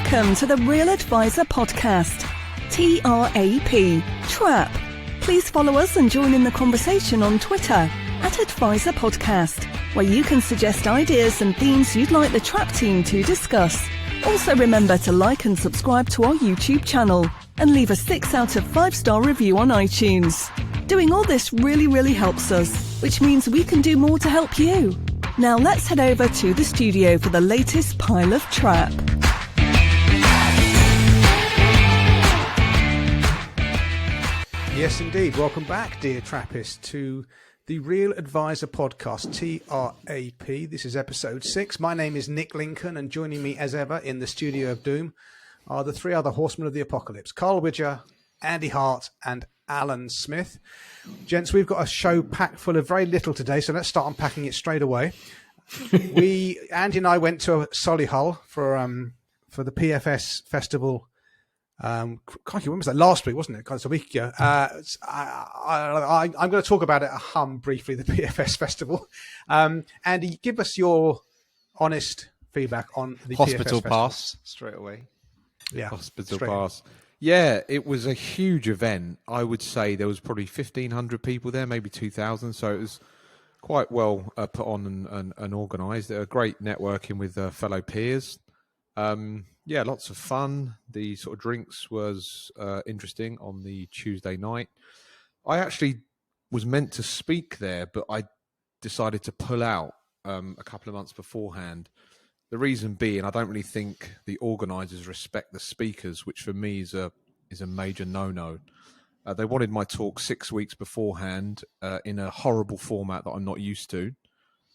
Welcome to the Real Advisor Podcast. TRAP. Trap. Please follow us and join in the conversation on Twitter @Advisor Podcast, where you can suggest ideas and themes you'd like the Trap team to discuss. Also remember to like and subscribe to our YouTube channel and leave a 6 out of 5-star review on iTunes. Doing all this really helps us, which means we can do more to help you. Now let's head over to the studio for the latest pile of Trap. Yes, indeed. Welcome back, dear Trappists, to the Real Advisor Podcast, TRAP. This is episode 6. My name is Nick Lincoln, and joining me as ever in the studio of doom are the 3 other horsemen of the apocalypse: Carl Widger, Andy Hart, and Alan Smith. Gents, we've got a show packed full of very little today, so let's start unpacking it straight away. Andy and I went to Solihull for the PFS festival. Crikey, when was that? Last week, wasn't it? It's a week ago. I'm going to talk about it briefly, the PFS festival. Andy, give us your honest feedback on the Hospital PFS pass festival. straight away. Yeah, Hospital pass. Yeah, it was a huge event. I would say there was probably 1,500 people there, maybe 2,000. So it was quite well put on and organised. Great networking with fellow peers. Yeah, lots of fun. The sort of drinks was interesting on the Tuesday night. I actually was meant to speak there, but I decided to pull out a couple of months beforehand. The reason being, I don't really think the organisers respect the speakers, which for me is a major no-no. They wanted my talk 6 weeks beforehand in a horrible format that I'm not used to.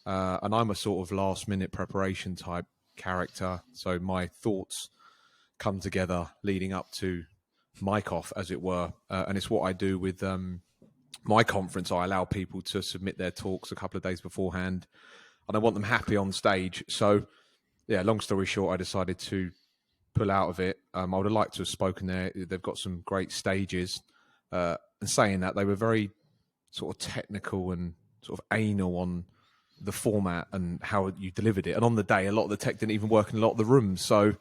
And I'm a sort of last-minute preparation type character, so my thoughts come together leading up to mic off, as it were, and it's what I do with my conference. I allow people to submit their talks a couple of days beforehand, and I want them happy on stage. So yeah, long story short, I decided to pull out of it. I would have liked to have spoken there. They've got some great stages, and saying that, they were very sort of technical and sort of anal on the format and how you delivered it. And on the day, a lot of the tech didn't even work in a lot of the rooms. So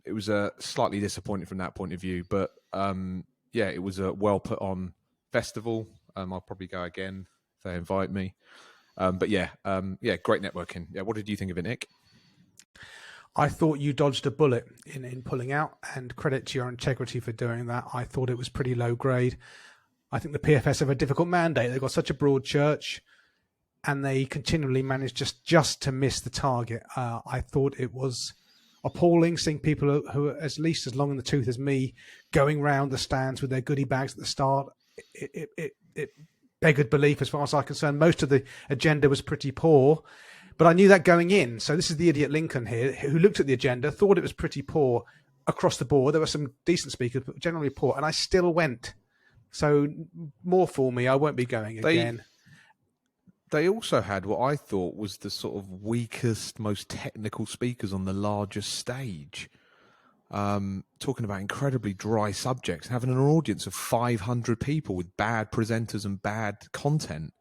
it was slightly disappointing from that point of view. But yeah, it was a well put on festival. I'll probably go again if they invite me. But yeah, great networking. Yeah, what did you think of it, Nick? I thought you dodged a bullet in pulling out, and credit to your integrity for doing that. I thought it was pretty low grade. I think the PFS have a difficult mandate. They've got such a broad church, and they continually manage just to miss the target. I thought it was appalling seeing people who are at least as long in the tooth as me going round the stands with their goodie bags at the start. It beggared belief as far as I'm concerned. Most of the agenda was pretty poor, but I knew that going in. So this is the idiot Lincoln here, who looked at the agenda, thought it was pretty poor across the board. There were some decent speakers, but generally poor, and I still went. So more for me, I won't be going again. They also had what I thought was the sort of weakest, most technical speakers on the largest stage, talking about incredibly dry subjects, having an audience of 500 people with bad presenters and bad content.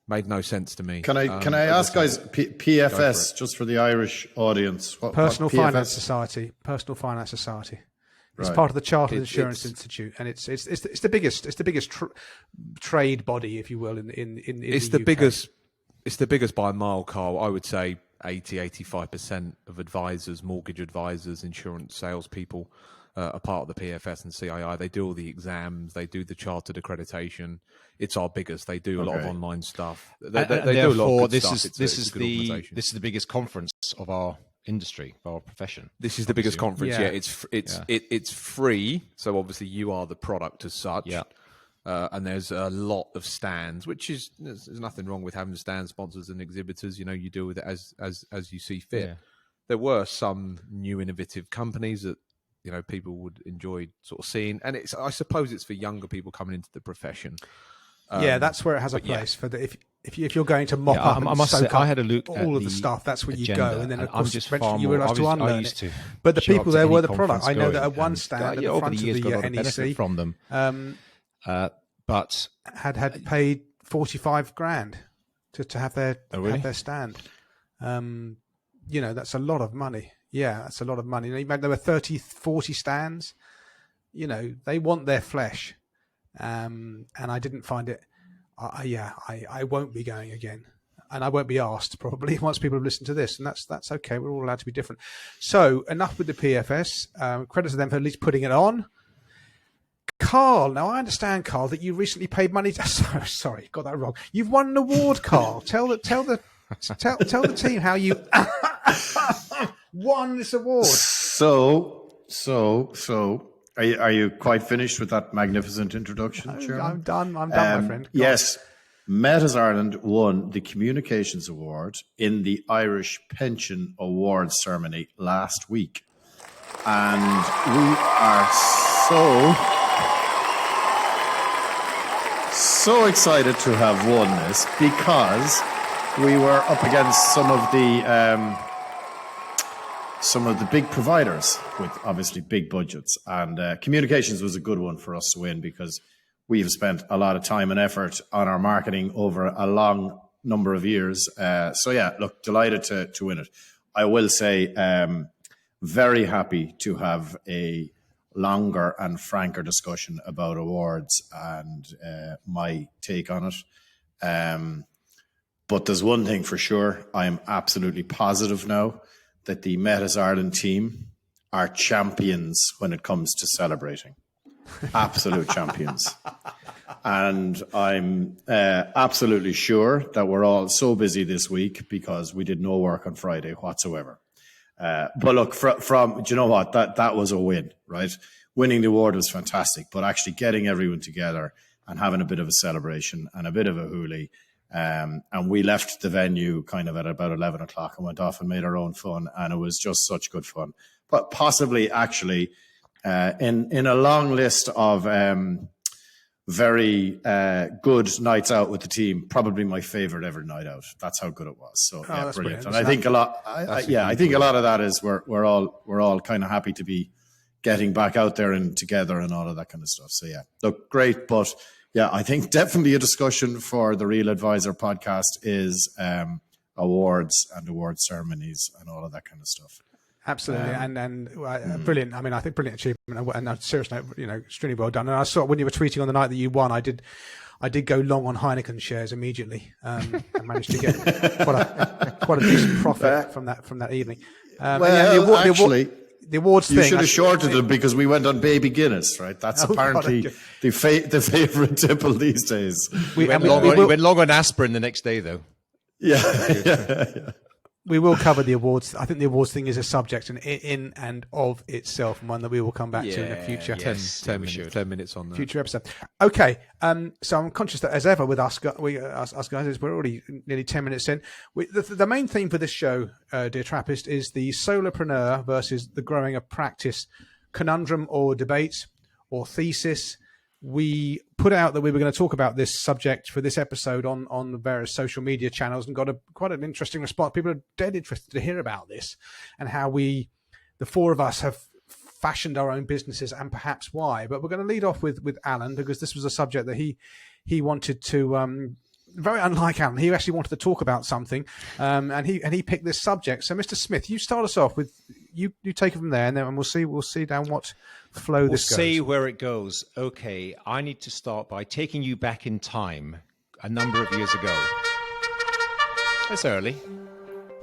Made no sense to me. Can I ask, guys, PFS, just for the Irish audience? Personal Finance Society. Personal Finance Society. It's part of the Chartered Insurance Institute, and it's the biggest trade body, if you will, in it's the the UK. biggest. It's the biggest by a mile, Carl. I would say 85% of advisors, mortgage advisors, insurance salespeople are part of the PFS and CII. They do all the exams. They do the chartered accreditation. It's our biggest. They do a lot of online stuff. They do a lot of good stuff. This is the biggest conference of our industry, of our profession. This is the biggest conference. Yeah, it's free. So obviously you are the product as such. Yeah. And there's a lot of stands, which is there's nothing wrong with having stand sponsors and exhibitors. You know, you deal with it as you see fit. Yeah. There were some new innovative companies that people would enjoy sort of seeing, and I suppose it's for younger people coming into the profession. Yeah, that's where it has a place for the if you're going to mop up and soak up I had a look all of the stuff. That's where you go, and then of course eventually you realise to unlearn it. But the people there were the product. I know that at one stand at the front of the NEC from them, but had paid 45 grand to have their have their stand. That's a lot of money. Yeah, that's a lot of money. There were 30, 40 stands. They want their flesh. And I didn't find it. I won't be going again. And I won't be asked probably once people have listened to this. And that's okay. We're all allowed to be different. So enough with the PFS. Credit to them for at least putting it on. Carl, now I understand, Carl, that you recently paid money. Sorry, got that wrong. You've won an award, Carl. Tell the team how you won this award. So, are you quite finished with that magnificent introduction, Chairman? I'm done, my friend. Yes, Metas Ireland won the Communications Award in the Irish Pension Awards ceremony last week, and we are so excited to have won this because we were up against some of the big providers with obviously big budgets, and communications was a good one for us to win because we've spent a lot of time and effort on our marketing over a long number of years. So yeah, look, delighted to win it. I will say very happy to have a longer and franker discussion about awards and my take on it. But there's one thing for sure, I am absolutely positive now that the Metas Ireland team are champions when it comes to celebrating. Absolute champions. And I'm absolutely sure that we're all so busy this week because we did no work on Friday whatsoever. But look, from do you know what? That was a win, right? Winning the award was fantastic, but actually getting everyone together and having a bit of a celebration and a bit of a hoolie. And we left the venue kind of at about 11 o'clock and went off and made our own fun. And it was just such good fun. But possibly actually in a long list of very good nights out with the team, probably my favorite ever night out. That's how good it was. So yeah, brilliant. And I think a lot, I think a lot of that is we're all kind of happy to be getting back out there and together and all of that kind of stuff. So yeah, look, great. But yeah, I think definitely a discussion for the Real Advisor podcast is awards and award ceremonies and all of that kind of stuff. Absolutely, brilliant. I mean, I think brilliant achievement, and seriously, extremely well done. And I saw when you were tweeting on the night that you won, I did go long on Heineken shares immediately, and managed to get quite a decent profit from that evening. The awards you thing. should have shorted them because we went on Baby Guinness, right? That's apparently the favorite tipple these days. We went long on aspirin the next day, though. Yeah. We will cover the awards. I think the awards thing is a subject in and of itself, and one that we will come back to in the future. 10 minutes on that. Future episode. Okay. So I'm conscious that as ever with us guys, we're already nearly 10 minutes in. The main theme for this show, dear Trappist, is the solopreneur versus the growing a practice conundrum or debate or thesis. We put out that we were going to talk about this subject for this episode on the various social media channels and got quite an interesting response. People are dead interested to hear about this and how the four of us have fashioned our own businesses and perhaps why. But we're going to lead off with Alan because this was a subject that he wanted to, very unlike Alan, he actually wanted to talk about something and he picked this subject. So Mr. Smith, you start us off with, you take it from there and then we'll see down what flow this goes. We'll see where it goes. Okay, I need to start by taking you back in time a number of years ago. That's early.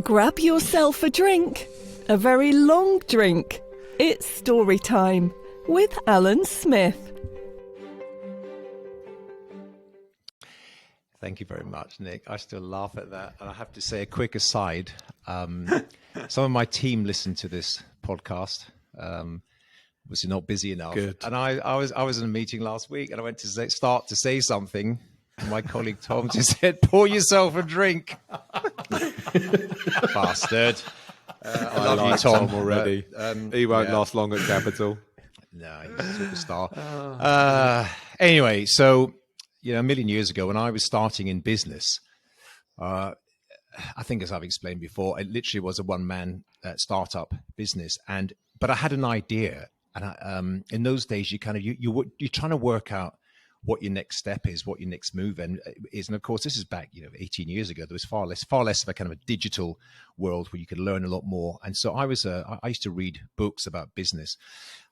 Grab yourself a drink, a very long drink. It's story time with Alan Smith. Thank you very much, Nick. I still laugh at that. And I have to say a quick aside. Some of my team listened to this podcast. Was not busy enough. Good. And I was in a meeting last week and I went to start to say something. And my colleague Tom just said, pour yourself a drink. Bastard. I love you, Tom, already. He won't last long at Capital. No, he's a superstar. Anyway, so, a million years ago when I was starting in business, I think as I've explained before, it literally was a one-man startup business. But I had an idea. And in those days, you're trying to work out what your next step is, what your next move is. And of course, this is back, 18 years ago. There was far less of a kind of a digital world where you could learn a lot more. And so I used to read books about business,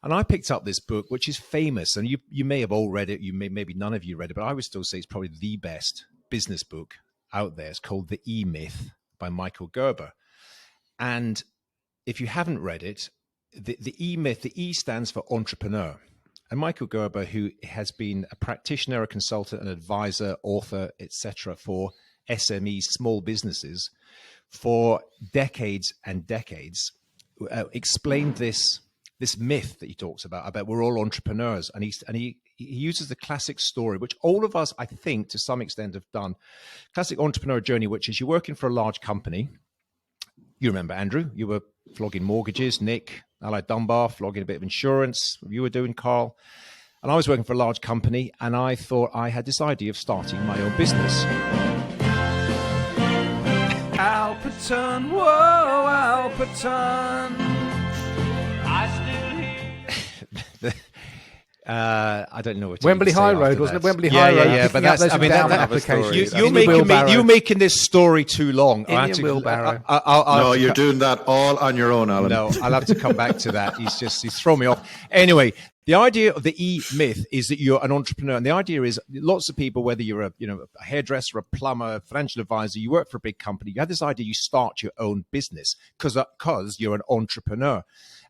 and I picked up this book, which is famous, and you may have all read it. Maybe none of you read it, but I would still say it's probably the best business book out there. It's called The E-Myth by Michael Gerber. And if you haven't read it, the E-Myth, the E stands for entrepreneur. And Michael Gerber, who has been a practitioner, a consultant, an advisor, author, etc., for SMEs, small businesses, for decades and decades, explained this myth that he talks about we're all entrepreneurs. And he uses the classic story, which all of us, I think, to some extent have done. Classic entrepreneur journey, which is you're working for a large company. You remember, Andrew, you were flogging mortgages. Nick, Allied Dunbar, flogging a bit of insurance. You were doing, Carl. And I was working for a large company, and I thought I had this idea of starting my own business. Alperton, whoa, Alperton. I don't know what Wembley High Road, wasn't it? Wembley High Road. Yeah, but that's, applications. You're making this story too long. Wheelbarrow. No, you're doing that all on your own, Alan. No, I'll have to come back to that. He's thrown me off. Anyway, the idea of the E-Myth is that you're an entrepreneur. And the idea is lots of people, whether you're a hairdresser, a plumber, a financial advisor, you work for a big company, you have this idea you start your own business because you're an entrepreneur.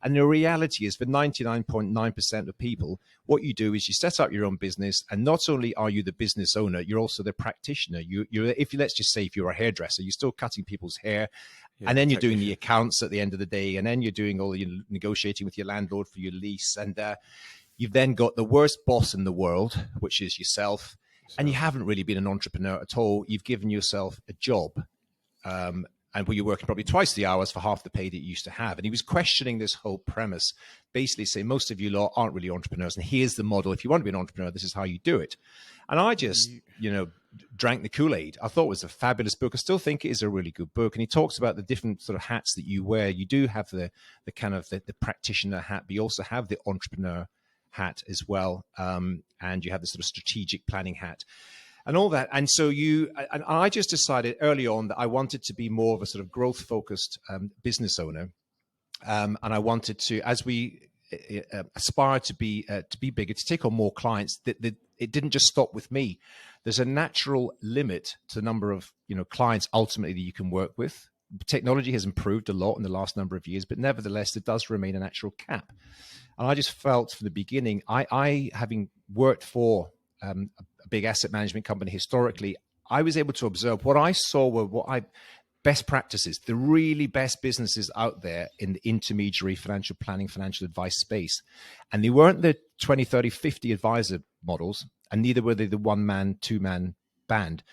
And the reality is for 99.9% of people, what you do is you set up your own business, and not only are you the business owner, you're also the practitioner. Let's just say if you're a hairdresser, you're still cutting people's hair, and then you're doing the accounts at the end of the day, and then you're doing all your negotiating with your landlord for your lease, and you've then got the worst boss in the world, which is yourself, and you haven't really been an entrepreneur at all. You've given yourself a job. And where you're working probably twice the hours for half the pay that you used to have. And he was questioning this whole premise, basically saying most of you lot aren't really entrepreneurs. And here's the model. If you want to be an entrepreneur, this is how you do it. And I just, drank the Kool-Aid. I thought it was a fabulous book. I still think it is a really good book. And he talks about the different sort of hats that you wear. You do have the kind of the practitioner hat, but you also have the entrepreneur hat as well. And you have the sort of strategic planning hat. And all that. And so and I just decided early on that I wanted to be more of a sort of growth-focused business owner. And I wanted to, as we aspire to be bigger, to take on more clients, that it didn't just stop with me. There's a natural limit to the number of clients ultimately that you can work with. Technology has improved a lot in the last number of years, but nevertheless, there does remain a natural cap. And I just felt from the beginning, I having worked for a big asset management company historically, I was able to observe what I saw were best practices, the really best businesses out there in the intermediary financial planning, financial advice space. And they weren't the 20, 30, 50 advisor models, and neither were they the one-man, two-man band.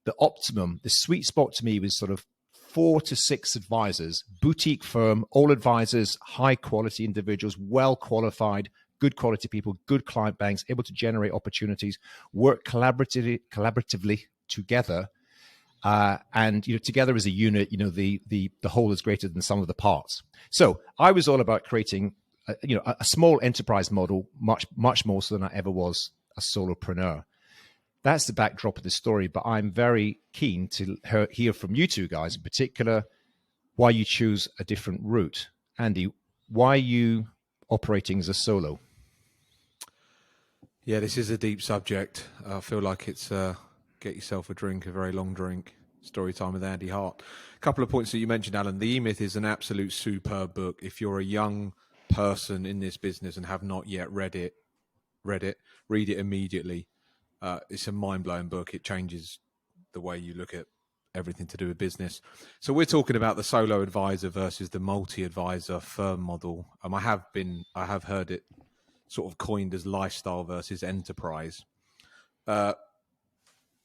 The optimum, the sweet spot to me was sort of 4 to 6 advisors, boutique firm, all advisors, high quality individuals, well qualified, good quality people, good client banks, able to generate opportunities, work collaboratively together, and together as a unit. The whole is greater than the sum of the parts. So I was all about creating, a small enterprise model, much more so than I ever was a solopreneur. That's the backdrop of the story. But I'm very keen to hear from you two guys, in particular, why you choose a different route. Andy, why are you operating as a solo? Yeah, this is a deep subject. I feel like it's get yourself a drink, a very long drink. Story time with Andy Hart. A couple of points that you mentioned, Alan. The E-Myth is an absolute superb book. If you're a young person in this business and have not yet read it, read it immediately. It's a mind-blowing book. It changes the way you look at everything to do with business. So we're talking about the solo advisor versus the multi-advisor firm model. I have heard it sort of coined as lifestyle versus enterprise.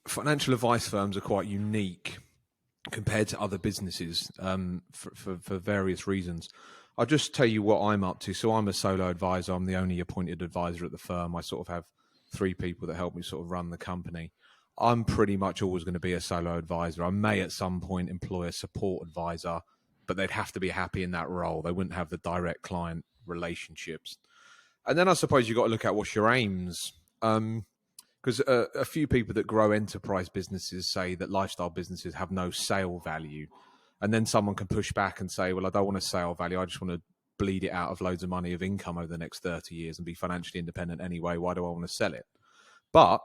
Financial advice firms are quite unique compared to other businesses for various reasons. I'll just tell you what I'm up to. So I'm a solo advisor. I'm the only appointed advisor at the firm. I sort of have 3 people that help me sort of run the company. I'm pretty much always going to be a solo advisor. I may at some point employ a support advisor, but they'd have to be happy in that role. They wouldn't have the direct client relationships. And then I suppose you've got to look at what's your aims. because a few people that grow enterprise businesses say that lifestyle businesses have no sale value. And then someone can push back and say, well, I don't want a sale value. I just want to bleed it out of loads of money of income over the next 30 years and be financially independent anyway. Why do I want to sell it? But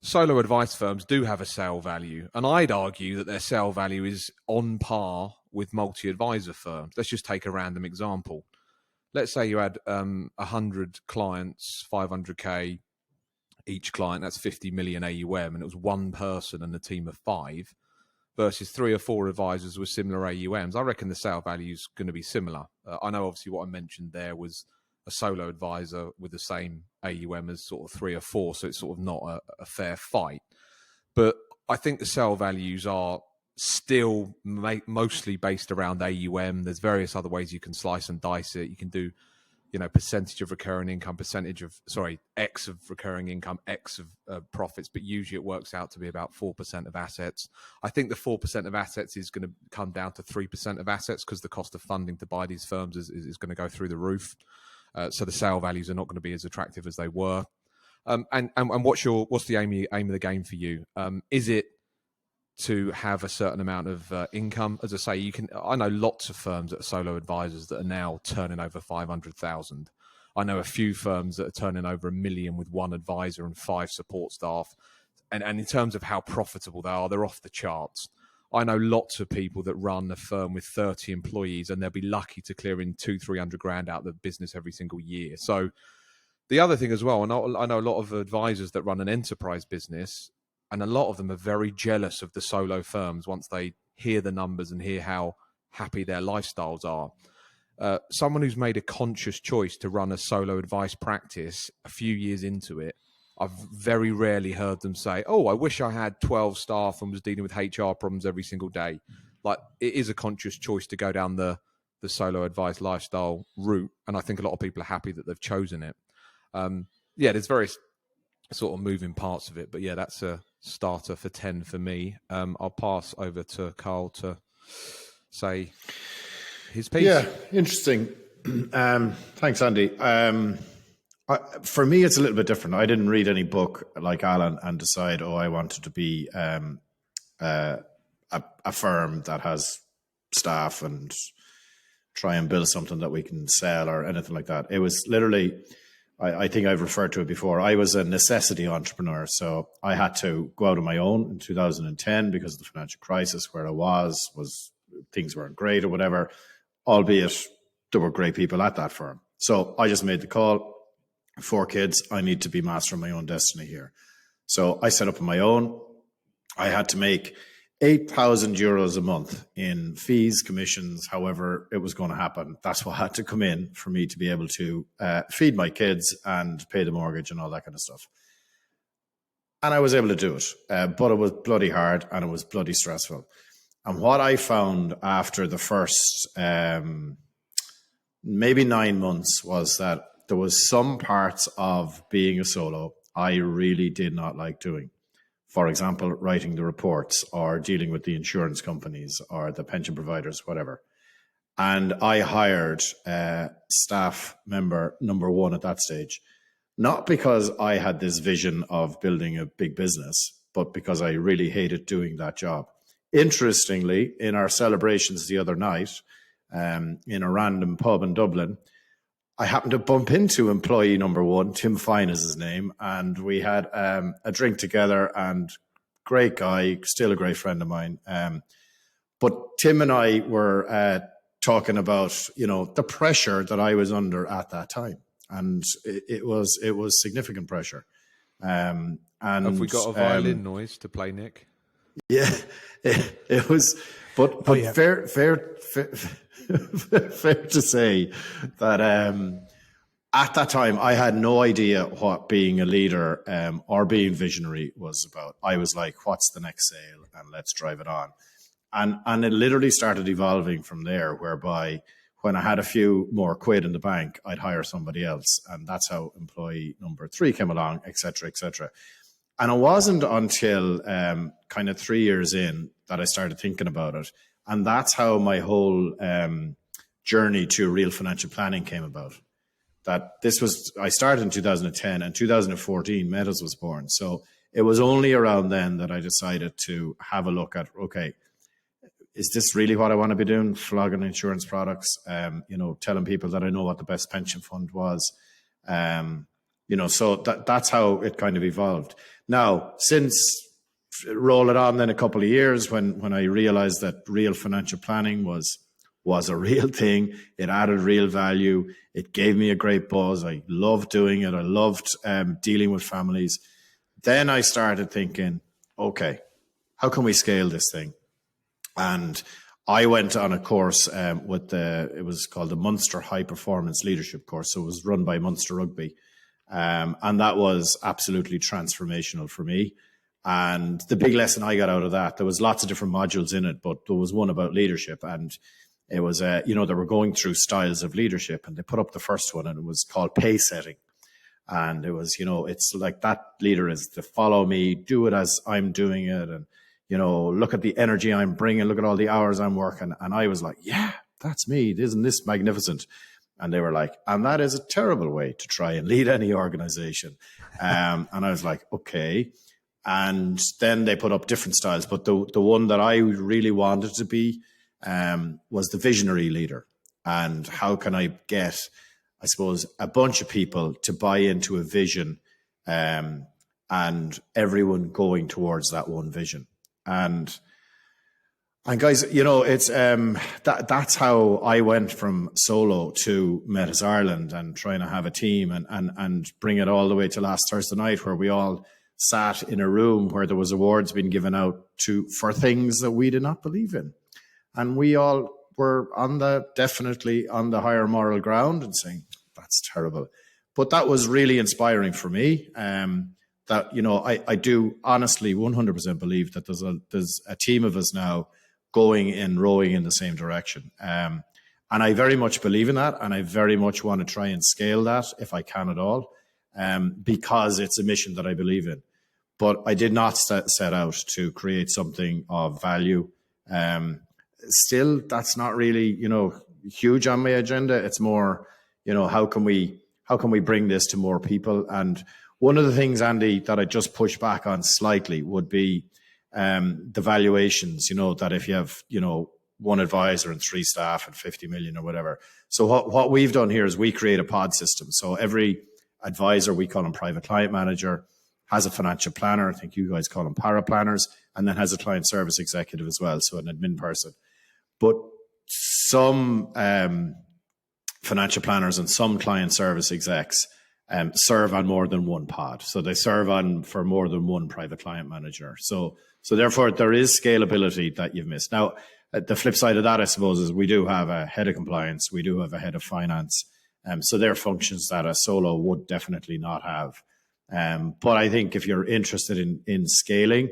solo advice firms do have a sale value. And I'd argue that their sale value is on par with multi-advisor firms. Let's just take a random example. Let's say you had 100 clients, 500K each client. That's 50 million AUM. And it was one person and a team of 5 versus 3 or 4 advisors with similar AUMs. I reckon the sale value is going to be similar. I know obviously what I mentioned there was a solo advisor with the same AUM as sort of 3 or 4, so it's sort of not a fair fight. But I think the sale values are still mostly based around AUM. There's various other ways you can slice and dice it. You can do, percentage of recurring income, X of recurring income, X of profits, but usually it works out to be about 4% of assets. I think the 4% of assets is going to come down to 3% of assets because the cost of funding to buy these firms is going to go through the roof. So the sale values are not going to be as attractive as they were. And what's the aim of the game for you? Is it to have a certain amount of income? As I say, I know lots of firms that are solo advisors that are now turning over 500,000. I know a few firms that are turning over $1 million with 1 advisor and 5 support staff. And in terms of how profitable they are, they're off the charts. I know lots of people that run a firm with 30 employees and they'll be lucky to clear in 200-300 grand out of the business every single year. So the other thing as well, and I know a lot of advisors that run an enterprise business, and a lot of them are very jealous of the solo firms once they hear the numbers and hear how happy their lifestyles are. Someone who's made a conscious choice to run a solo advice practice a few years into it, I've very rarely heard them say, oh, I wish I had 12 staff and was dealing with HR problems every single day. Like, it is a conscious choice to go down the solo advice lifestyle route. And I think a lot of people are happy that they've chosen it. There's various sort of moving parts of it. But yeah, that's a starter for 10 for me. I'll pass over to Carl to say his piece. Yeah, interesting. Thanks, Andy. For me, it's a little bit different. I didn't read any book like Alan and decide, I wanted to be a firm that has staff and try and build something that we can sell or anything like that. It was literally, I think I've referred to it before, I was a necessity entrepreneur. So I had to go out on my own in 2010 because of the financial crisis. Where I was things weren't great or whatever, albeit there were great people at that firm. So I just made the call. 4 kids, I need to be master of my own destiny here. So I set up on my own. I had to make 8,000 euros a month in fees, commissions, however it was going to happen. That's what had to come in for me to be able to feed my kids and pay the mortgage and all that kind of stuff. And I was able to do it, but it was bloody hard and it was bloody stressful. And what I found after the first maybe 9 months was that there was some parts of being a solo I really did not like doing. For example, writing the reports or dealing with the insurance companies or the pension providers, whatever. And I hired staff member number 1 at that stage, not because I had this vision of building a big business, but because I really hated doing that job. Interestingly, in our celebrations the other night, in a random pub in Dublin, I happened to bump into employee number 1, Tim Fine is his name, and we had a drink together, and great guy, still a great friend of mine. But Tim and I were talking about, the pressure that I was under at that time. And it was significant pressure. And have we got a violin noise to play, Nick? Yeah, it was, but yeah. fair to say that at that time I had no idea what being a leader or being visionary was about. I was like, what's the next sale, and let's drive it on. And it literally started evolving from there, whereby when I had a few more quid in the bank, I'd hire somebody else. And that's how employee number 3 came along, et cetera, et cetera. And it wasn't until kind of 3 years in that I started thinking about it. And that's how my whole journey to real financial planning came about. that I started in 2010, and 2014 Meadows was born. So it was only around then that I decided to have a look at, okay, is this really what I want to be doing? Flogging insurance products, telling people that I know what the best pension fund was. So that's how it kind of evolved. Now, since roll it on then a couple of years when I realized that real financial planning was a real thing. It added real value. It gave me a great buzz. I loved doing it. I loved dealing with families. Then I started thinking, okay, how can we scale this thing? And I went on a course it was called the Munster High Performance Leadership course. So it was run by Munster Rugby. And that was absolutely transformational for me. And the big lesson I got out of that, there was lots of different modules in it, but there was one about leadership. And it was, they were going through styles of leadership, and they put up the first one, and it was called pace setting. And it was, it's like that leader is to follow me, do it as I'm doing it. And, look at the energy I'm bringing, look at all the hours I'm working. And I was like, yeah, that's me. Isn't this magnificent? And they were like, and that is a terrible way to try and lead any organization. And I was like, okay. And then they put up different styles. But the one that I really wanted to be was the visionary leader. And how can I get, I suppose, a bunch of people to buy into a vision and everyone going towards that one vision. And guys, it's that's how I went from solo to Metis Ireland and trying to have a team and bring it all the way to last Thursday night, where we all sat in a room where there was awards being given out for things that we did not believe in. And we all were definitely on the higher moral ground and saying, that's terrible. But that was really inspiring for me. I do honestly 100% believe that there's a team of us now rowing in the same direction. And I very much believe in that. And I very much want to try and scale that if I can at all, because it's a mission that I believe in. But I did not set out to create something of value. Still, that's not really, huge on my agenda. It's more, how can we bring this to more people? And one of the things, Andy, that I just push back on slightly would be the valuations, that if you have, one advisor and 3 staff and 50 million or whatever. So what we've done here is we create a pod system. So every advisor, we call them private client manager, has a financial planner. I think you guys call them paraplanners, and then has a client service executive as well. So an admin person. But some financial planners and some client service execs serve on more than one pod. So they serve on for more than one private client manager. So therefore there is scalability that you've missed. Now, the flip side of that, I suppose, is we do have a head of compliance. We do have a head of finance. So they're functions that a solo would definitely not have. But I think if you're interested in scaling,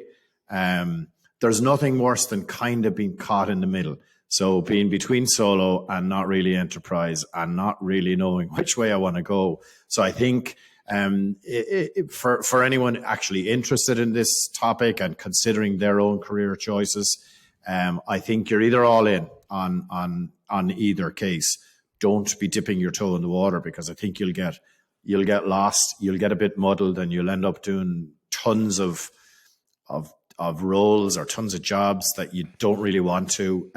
there's nothing worse than kind of being caught in the middle. So being between solo and not really enterprise and not really knowing which way I want to go. So I think for anyone actually interested in this topic and considering their own career choices, I think you're either all in on either case. Don't be dipping your toe in the water, because I think you'll get lost, you'll get a bit muddled, and you'll end up doing tons of roles or tons of jobs that you don't really want to,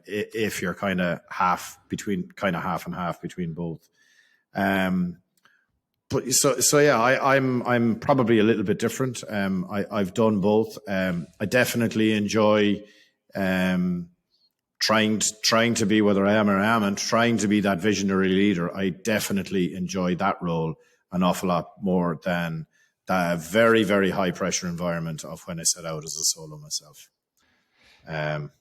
if you're kind of half and half between both. But so yeah, I'm probably a little bit different. I've done both. I definitely enjoy trying to be, whether I am or I am, and trying to be that visionary leader. I definitely enjoy that role an awful lot more than the very, very high pressure environment of when I set out as a solo myself.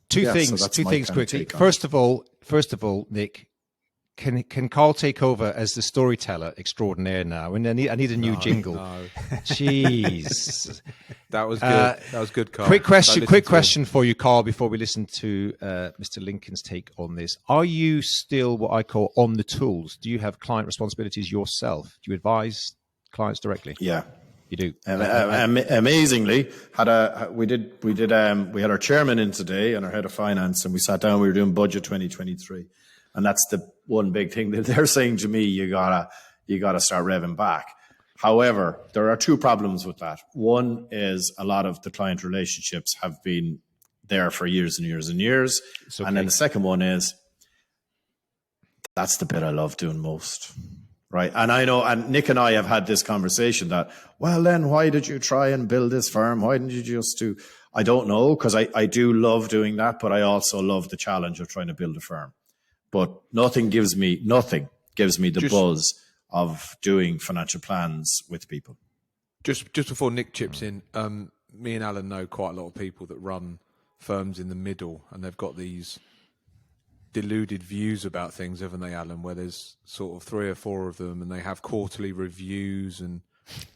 Two things quickly. First of all, Nick, can Carl take over as the storyteller extraordinaire now? And I need a new jingle. No. Jeez. That was good. That was good, Carl. Quick question for you, Carl, before we listen to Mr. Lincoln's take on this. Are you still what I call on the tools? Do you have client responsibilities yourself? Do you advise clients directly? Yeah. You do. Amazingly, we had our chairman in today and our head of finance, and we sat down. We were doing budget 2023, and that's the one big thing that they're saying to me: you gotta you got to start revving back. However, there are two problems with that. One is a lot of the client relationships have been there for years and years and years. Okay. And then the second one is, that's the bit I love doing most. Right. And I know, and Nick and I have had this conversation that, well, then why did you try and build this firm? Why didn't you just do, I don't know, because I do love doing that, but I also love the challenge of trying to build a firm. But nothing gives me the buzz of doing financial plans with people. Just before Nick chips in, me and Alan know quite a lot of people that run firms in the middle, and they've got these deluded views about things, haven't they, Alan? Where there's sort of 3 or 4 of them, and they have quarterly reviews and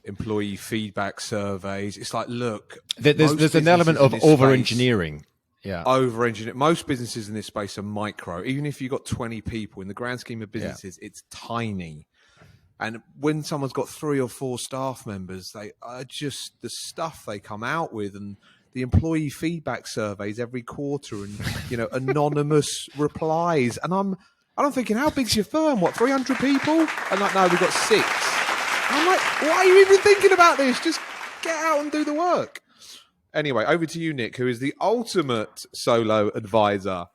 employee feedback surveys. It's like, look, there's an element of over-engineering. Yeah, over-engineering. Most businesses in this space are micro. Even if you've got 20 people, in the grand scheme of businesses, it's tiny. And when someone's got 3 or 4 staff members, they are just the stuff they come out with, and the employee feedback surveys every quarter, and anonymous replies. And I'm thinking, how big's your firm? What, 300 people? And like, no, we've got 6. I'm like, why are you even thinking about this? Just get out and do the work. Anyway, over to you, Nick, who is the ultimate solo advisor.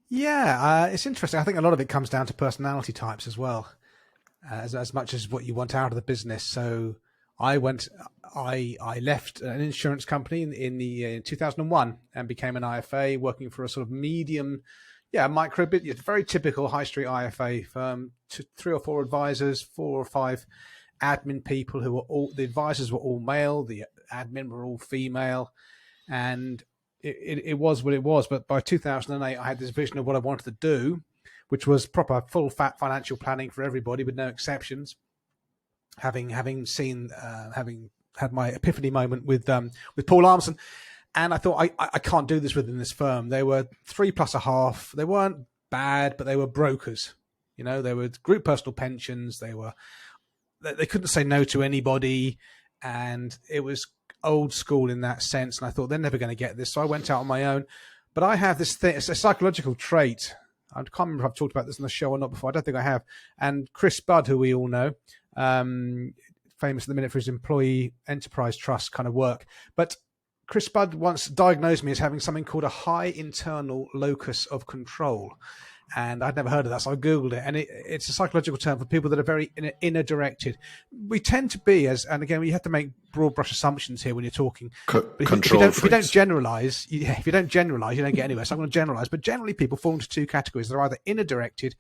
Yeah, it's interesting. I think a lot of it comes down to personality types as well, as much as what you want out of the business. So I left an insurance company in 2001 and became an IFA, working for a sort of medium, micro bit, very typical high street IFA firm. 3 or 4 advisors, 4 or 5 admin people who were the advisors were all male, the admin were all female, and it was what it was. But by 2008, I had this vision of what I wanted to do, which was proper full fat financial planning for everybody with no exceptions. Having had my epiphany moment with Paul Armstrong, and I thought I can't do this within this firm. They were 3 plus a half. They weren't bad, but they were brokers. They were group personal pensions. They couldn't say no to anybody, and it was old school in that sense. And I thought, they're never going to get this, so I went out on my own. But I have this thing; it's a psychological trait. I can't remember if I've talked about this on the show or not before. I don't think I have. And Chris Budd, who we all know, famous at the minute for his employee enterprise trust kind of work. But Chris Budd once diagnosed me as having something called a high internal locus of control. And I'd never heard of that, so I Googled it. And it's a psychological term for people that are very inner directed. We tend to be, and again, you have to make broad brush assumptions here when you're talking. If you don't generalize, you don't get anywhere. So I'm going to generalize. But generally, people fall into 2 categories. They're either inner directed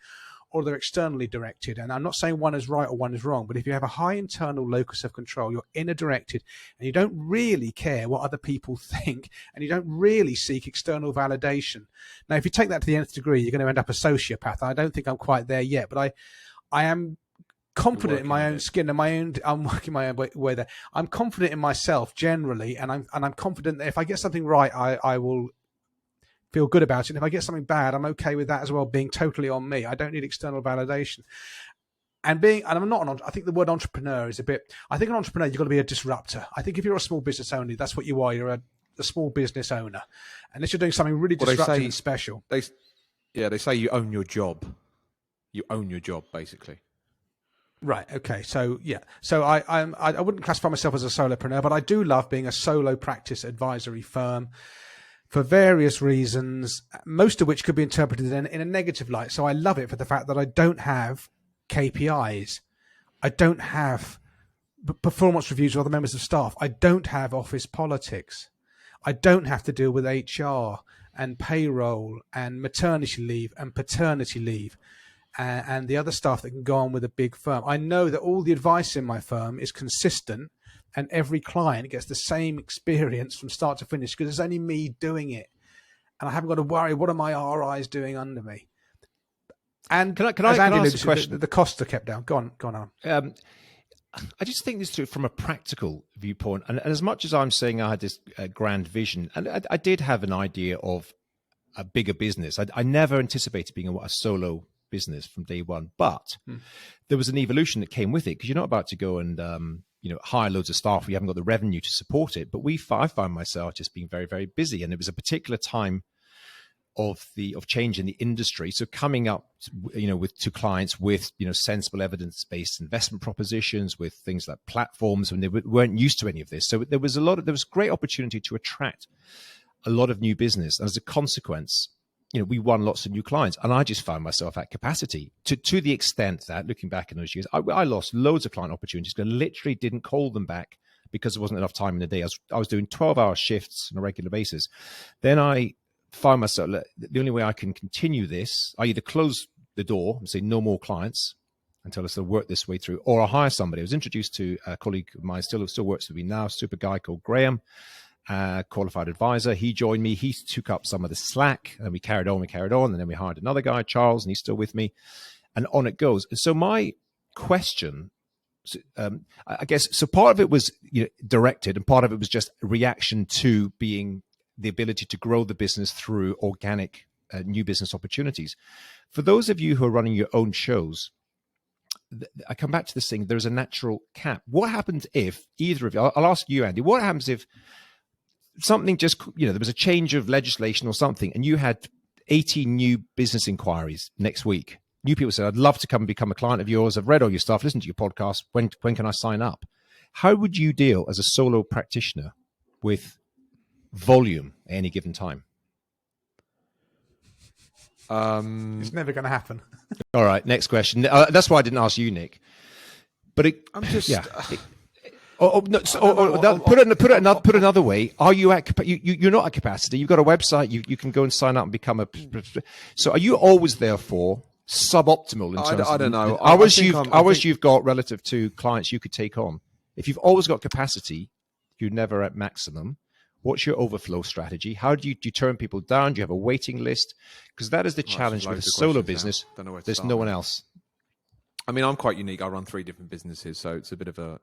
or they're externally directed. And I'm not saying one is right or one is wrong, but if you have a high internal locus of control, you're inner directed, and you don't really care what other people think, and you don't really seek external validation. Now, if you take that to the nth degree, you're going to end up a sociopath. I don't think I'm quite there yet, but I am confident in my own skin and I'm working my own way there. I'm confident in myself generally, and I'm confident that if I get something right, I will feel good about it. And if I get something bad, I'm okay with that as well, being totally on me. I don't need external validation. And I'm not I think the word entrepreneur is I think an entrepreneur, you've got to be a disruptor. I think if you're a small business owner, that's what you are. You're a small business owner. Unless you're doing something really disruptive and special. They say you own your job. You own your job, basically. Right. Okay. So I wouldn't classify myself as a solopreneur, but I do love being a solo practice advisory firm, for various reasons, most of which could be interpreted in a negative light. So I love it for the fact that I don't have KPIs. I don't have performance reviews with other members of staff. I don't have office politics. I don't have to deal with HR and payroll and maternity leave and paternity leave and the other stuff that can go on with a big firm. I know that all the advice in my firm is consistent, and every client gets the same experience from start to finish because it's only me doing it. And I haven't got to worry, what are my RIs doing under me? And can I ask a question? The costs are kept down. Go on. I just think this through from a practical viewpoint. And as much as I'm saying I had this grand vision, and I did have an idea of a bigger business. I never anticipated being a solo business from day one, but there was an evolution that came with it, because you're not about to go and hire loads of staff. We haven't got the revenue to support it. But I find myself just being very, very busy. And it was a particular time of change in the industry. So coming up, to clients with, sensible evidence-based investment propositions, with things like platforms when they weren't used to any of this. So there was great opportunity to attract a lot of new business. And as a consequence, we won lots of new clients, and I just found myself at capacity to the extent that, looking back in those years, I lost loads of client opportunities because I literally didn't call them back because there wasn't enough time in the day. I was doing 12-hour shifts on a regular basis. Then I found myself, the only way I can continue this, I either close the door and say no more clients until I still work this way through, or I hire somebody. I was introduced to a colleague of mine, still works with me now, super guy called Graham, qualified advisor. He joined me. He took up some of the slack, and we carried on, and then we hired another guy, Charles, and he's still with me, and on it goes. So my question, I guess, so part of it was directed, and part of it was just a reaction to being the ability to grow the business through organic new business opportunities. For those of you who are running your own shows, I come back to this thing, there's a natural cap. What happens if either of you, I'll ask you, Andy, what happens if something just, there was a change of legislation or something, and you had 80 new business inquiries next week? New people said, I'd love to come and become a client of yours. I've read all your stuff, listened to your podcast. When can I sign up? How would you deal as a solo practitioner with volume at any given time? It's never going to happen. All right, next question. That's why I didn't ask you, Nick. But I'm just. Yeah. Put it another way. Are you at? You're not at capacity. You've got a website. You can go and sign up and become a. So are you always therefore suboptimal in terms? I don't know. Hours you've got relative to clients you could take on. If you've always got capacity, you're never at maximum. What's your overflow strategy? How do you turn people down? Do you have a waiting list? Because that is the challenge with a solo business. There's no one else. I mean, I'm quite unique. I run 3 different businesses, so it's a bit of a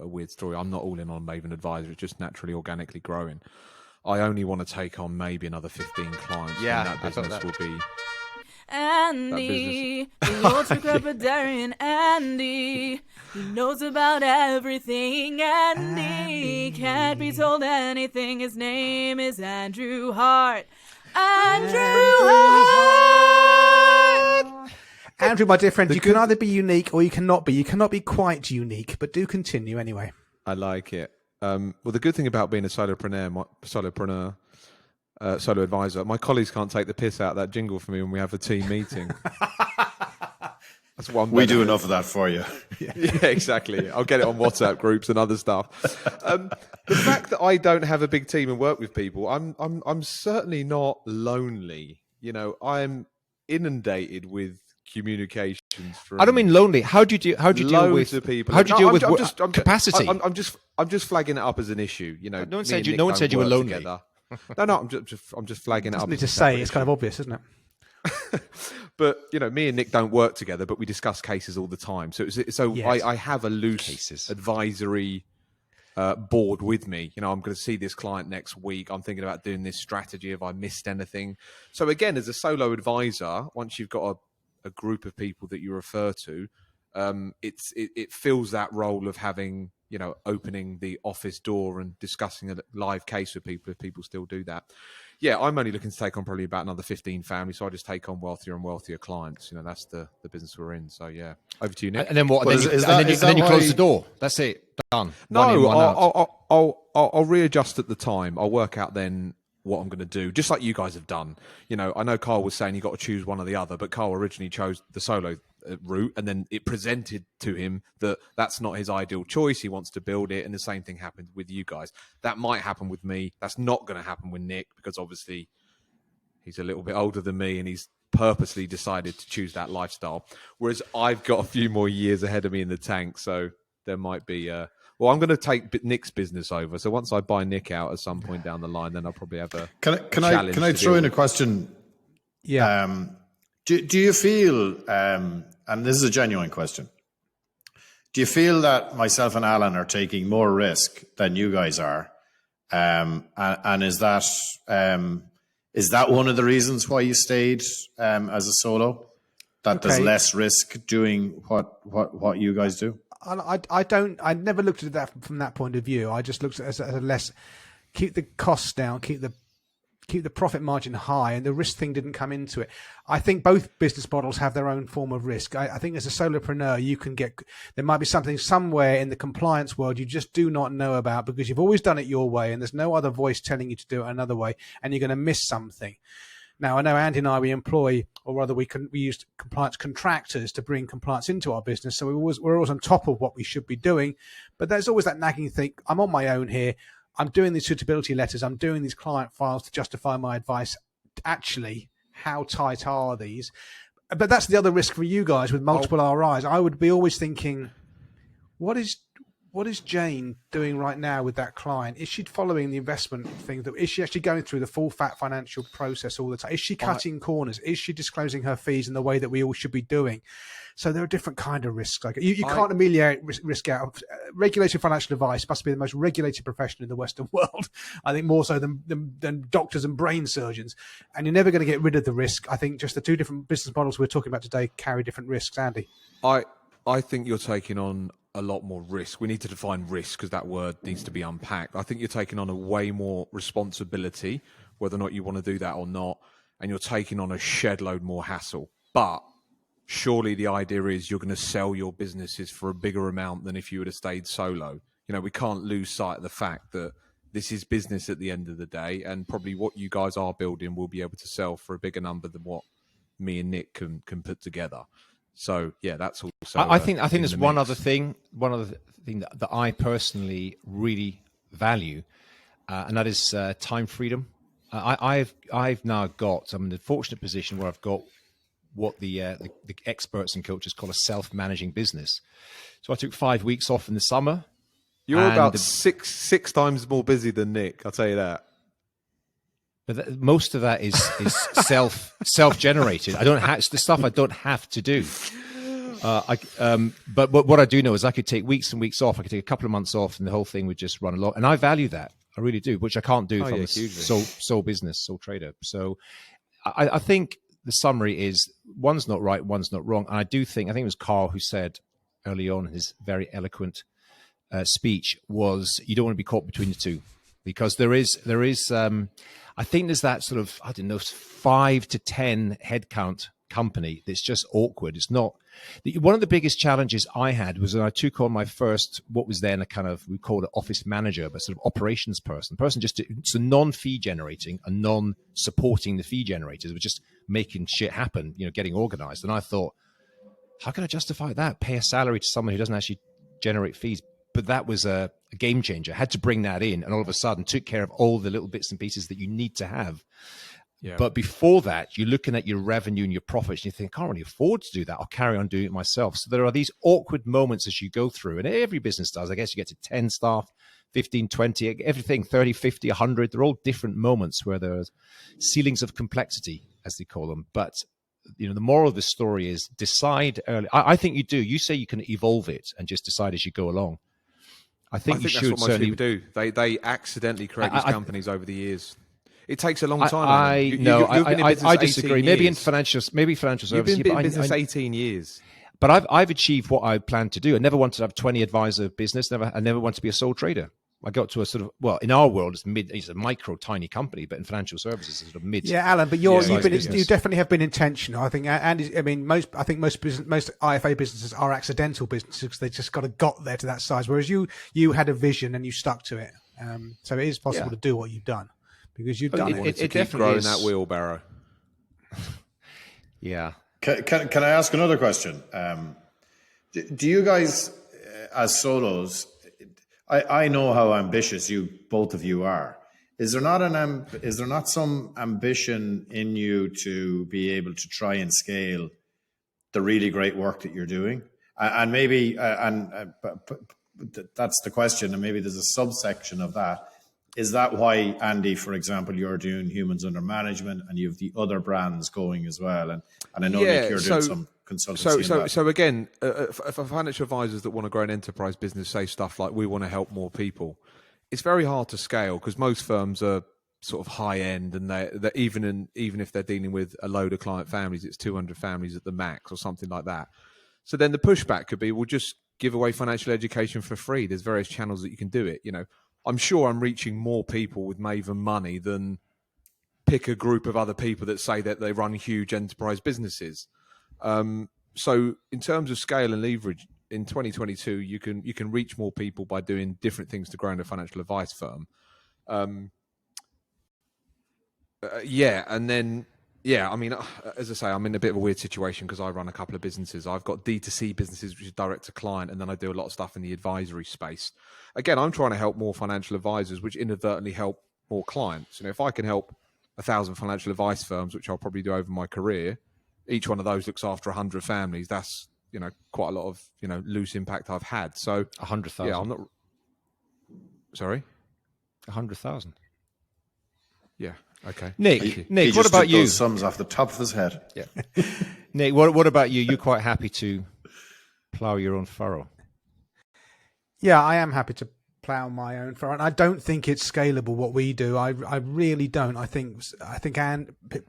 weird story. I'm not all in on Maven Advisor. It's just naturally, organically growing. I only want to take on maybe another 15 clients. Yeah, and that business will be... Andy, the old Secretarian Andy, he knows about everything. Andy can't be told anything. His name is Andrew Hart. Andrew Hart. Andrew, my dear friend, you can either be unique or you cannot be. You cannot be quite unique, but do continue anyway. I like it. Well, the good thing about being a solo advisor, my colleagues can't take the piss out of that jingle for me when we have a team meeting. That's one. We do enough of that for you. Yeah, exactly. I'll get it on WhatsApp groups and other stuff. The fact that I don't have a big team and work with people, I'm certainly not lonely. I'm inundated with communications from. I don't mean lonely. How do you deal with people? How do you deal with capacity? I'm just flagging it up as an issue. No one said you were lonely. Together. No, I'm just flagging it up. Need to say it's kind of obvious, isn't it? But me and Nick don't work together, but we discuss cases all the time. So yes. I have a loose advisory board with me. I'm going to see this client next week. I'm thinking about doing this strategy. Have I missed anything? So again, as a solo advisor, once you've got a group of people that you refer to, it fills that role of having, opening the office door and discussing a live case with people if people still do that. Yeah, I'm only looking to take on probably about another 15 families, so I just take on wealthier and wealthier clients. That's the business we're in. So yeah, over to you, Nick. And then what? Then you close the door. That's it. Done. No, I'll readjust at the time. I'll work out then what I'm going to do, just like you guys have done. I know Carl was saying you got to choose one or the other, but Carl originally chose the solo route, and then it presented to him that that's not his ideal choice. He wants to build it, and the same thing happened with you guys. That might happen with me. That's not going to happen with Nick, because obviously he's a little bit older than me, and he's purposely decided to choose that lifestyle. Whereas I've got a few more years ahead of me in the tank, so there might be well, I'm going to take Nick's business over. So once I buy Nick out at some point down the line, then I'll probably have a Can I throw in a question? Yeah. Do you feel, and this is a genuine question, do you feel that myself and Alan are taking more risk than you guys are? And is that one of the reasons why you stayed as a solo? That there's less risk doing what you guys do? I never looked at that from that point of view. I just looked at it as a less, keep the costs down, keep the keep the profit margin high, and the risk thing didn't come into it. I think both business models have their own form of risk. I think as a solopreneur, there might be something somewhere in the compliance world you just do not know about because you've always done it your way and there's no other voice telling you to do it another way, and you're going to miss something. Now, I know Andy and I, we employ, or rather we use compliance contractors to bring compliance into our business. So we're always on top of what we should be doing. But there's always that nagging thing. I'm on my own here. I'm doing these suitability letters. I'm doing these client files to justify my advice. Actually, how tight are these? But that's the other risk for you guys with multiple RIs. I would be always thinking, what is Jane doing right now with that client? Is she following the investment thing? Is she actually going through the full fat financial process all the time? Is she cutting corners? Is she disclosing her fees in the way that we all should be doing? So there are different kind of risks. Like you can't ameliorate risk out. Regulated financial advice must be the most regulated profession in the Western world. I think more so than doctors and brain surgeons. And you're never going to get rid of the risk. I think just the two different business models we're talking about today carry different risks. Andy, I think you're taking on a lot more risk. We need to define risk because that word needs to be unpacked. I think you're taking on a way more responsibility, whether or not you want to do that or not, and you're taking on a shed load more hassle. But surely the idea is you're going to sell your businesses for a bigger amount than if you would have stayed solo. You know, we can't lose sight of the fact that this is business at the end of the day, and probably what you guys are building will be able to sell for a bigger number than what me and Nick can put together. So yeah, that's also. I think there's one other thing that I personally really value, and that is time freedom. I've now got. I'm in the fortunate position where I've got what the experts and coaches call a self-managing business. So I took 5 weeks off in the summer. You're about six times more busy than Nick. I'll tell you that. But most of that is self-generated. I don't have the stuff I don't have to do. But what I do know is I could take weeks and weeks off. I could take a couple of months off, and the whole thing would just run along. And I value that. I really do, which I can't do if I'm a sole business, sole trader. So I think the summary is one's not right, one's not wrong. And I think it was Carl who said early on in his very eloquent speech was you don't want to be caught between the two, because there is. I think there's that sort of, 5 to 10 headcount company that's just awkward. It's not. One of the biggest challenges I had was when I took on my first, what was then a kind of, we called it office manager, but sort of operations person just it's a non-fee generating and non-supporting the fee generators, but just making shit happen, getting organized. And I thought, how can I justify that? Pay a salary to someone who doesn't actually generate fees? But that was a game changer. I had to bring that in, and all of a sudden took care of all the little bits and pieces that you need to have. Yeah. But before that, you're looking at your revenue and your profits, and you think, I can't really afford to do that. I'll carry on doing it myself. So there are these awkward moments as you go through, and every business does. I guess you get to 10 staff, 15, 20, everything, 30, 50, 100. They're all different moments where there's ceilings of complexity, as they call them. But the moral of the story is decide early. I think you do. You say you can evolve it and just decide as you go along. I think you should. That's what most people do. They accidentally create these companies over the years. It takes a long time. I disagree. Maybe in financial services. You've been in business 18 years. But I've achieved what I planned to do. I never wanted to have 20 advisor business. I never wanted to be a sole trader. I got to a sort of, in our world, it's a micro, tiny company, but in financial services, it's sort of mid. Yeah, Alan, but you definitely have been intentional. I think, most IFA businesses are accidental businesses because they just got there to that size. Whereas you had a vision and you stuck to it. So it is possible to do what you've done because you've done it. It definitely growing that wheelbarrow. Yeah. Can I ask another question? Do you guys, as solos, I know how ambitious both of you are. Is there not some ambition in you to be able to try and scale the really great work that you're doing? And maybe, that's the question. And maybe there's a subsection of that. Is that why, Andy, for example, you're doing Humans Under Management and you have the other brands going as well? And I know, Nick, you're doing some consultancy. So again, for financial advisors that want to grow an enterprise business, say stuff like, we want to help more people. It's very hard to scale because most firms are sort of high end, and they're even if they're dealing with a load of client families, it's 200 families at the max or something like that. So then the pushback could be, we'll just give away financial education for free. There's various channels that you can do it. I'm sure I'm reaching more people with Maven Money than pick a group of other people that say that they run huge enterprise businesses. So in terms of scale and leverage, in 2022, you can reach more people by doing different things to growing a financial advice firm. And then, I mean, as I say, I'm in a bit of a weird situation because I run a couple of businesses. I've got D2C businesses, which is direct to client, and then I do a lot of stuff in the advisory space. Again, I'm trying to help more financial advisors, which inadvertently help more clients. If I can help 1,000 financial advice firms, which I'll probably do over my career, each one of those looks after 100 families. That's, quite a lot of, loose impact I've had. So 100,000. Yeah, I'm not. Sorry? 100,000. Yeah. Okay. Nick, He what just about did you? those sums off the top of his head. Yeah. Nick, what about you? You're quite happy to plough your own furrow. Yeah, I am happy to plough my own furrow, and I don't think it's scalable what we do. I really don't. I think